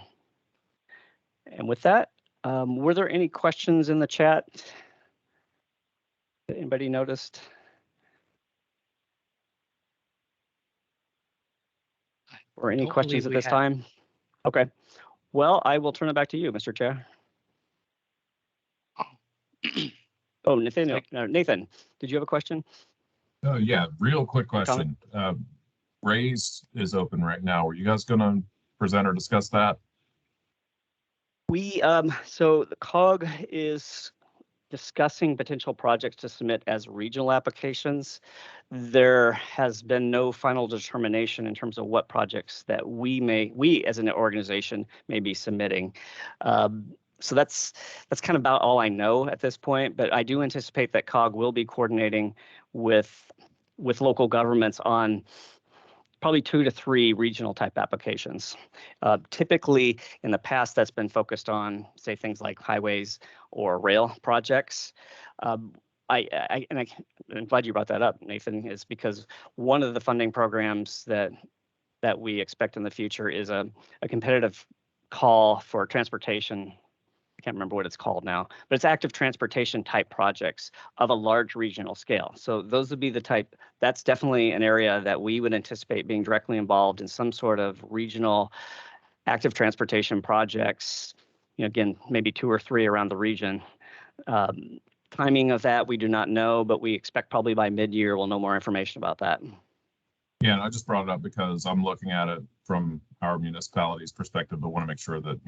And with that, were there any questions in the chat that anybody noticed? Or any questions at this time? Okay. Well, I will turn it back to you, Mr. Chair. Oh, Nathan, did you have a question? Oh, yeah, real quick question. Raise is open right now. Are you guys going to present or discuss that? So the COG is discussing potential projects to submit as regional applications. There has been no final determination in terms of what projects that we as an organization may be submitting. So that's kind of about all I know at this point, but I do anticipate that COG will be coordinating with local governments on probably 2 to 3 regional type applications. Typically, in the past, that's been focused on, say, things like highways or rail projects. I'm glad you brought that up, Nathan, is because one of the funding programs that we expect in the future is a competitive call for transportation. I can't remember what it's called now, but it's active transportation type projects of a large regional scale. So those would be the type, that's definitely an area that we would anticipate being directly involved in some sort of regional active transportation projects, again, maybe 2 or 3 around the region. Timing of that, we do not know, but we expect probably by mid-year, we'll know more information about that. Yeah, and I just brought it up because I'm looking at it from our municipality's perspective, but want to make sure that,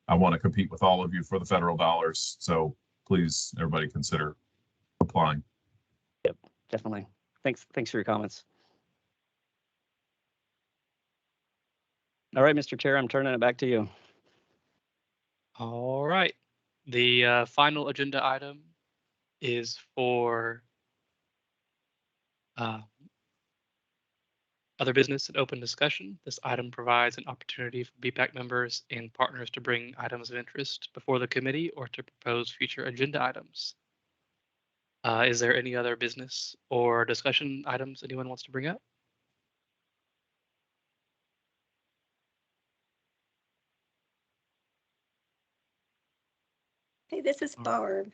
I want to compete with all of you for the federal dollars. So please, everybody consider applying. Yep, definitely. Thanks for your comments. All right, Mr. Chair, I'm turning it back to you. All right. The final agenda item is for other business and open discussion. This item provides an opportunity for BPAC members and partners to bring items of interest before the committee or to propose future agenda items. Is there any other business or discussion items anyone wants to bring up? Hey, this is Barb.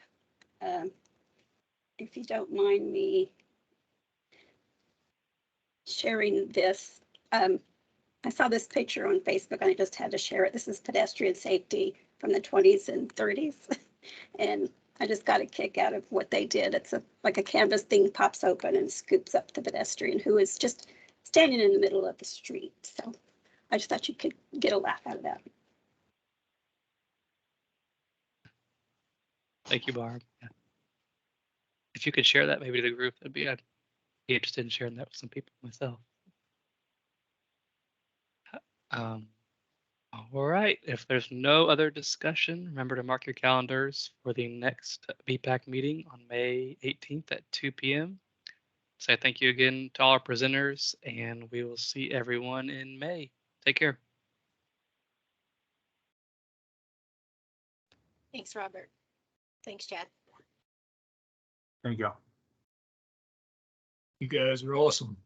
If you don't mind me sharing this, I saw this picture on Facebook and I just had to share it. This is pedestrian safety from the 20s and 30s. And I just got a kick out of what they did. It's like a canvas thing pops open and scoops up the pedestrian who is just standing in the middle of the street. So I just thought you could get a laugh out of that. Thank you, Barb. Yeah. If you could share that maybe to the group, I'd be interested in sharing that with some people myself. All right, if there's no other discussion, remember to mark your calendars for the next BPAC meeting on May 18th at 2 p.m. So thank you again to all our presenters, and we will see everyone in May. Take care. Thanks, Robert. Thanks, Chad. Thank you. You guys are awesome.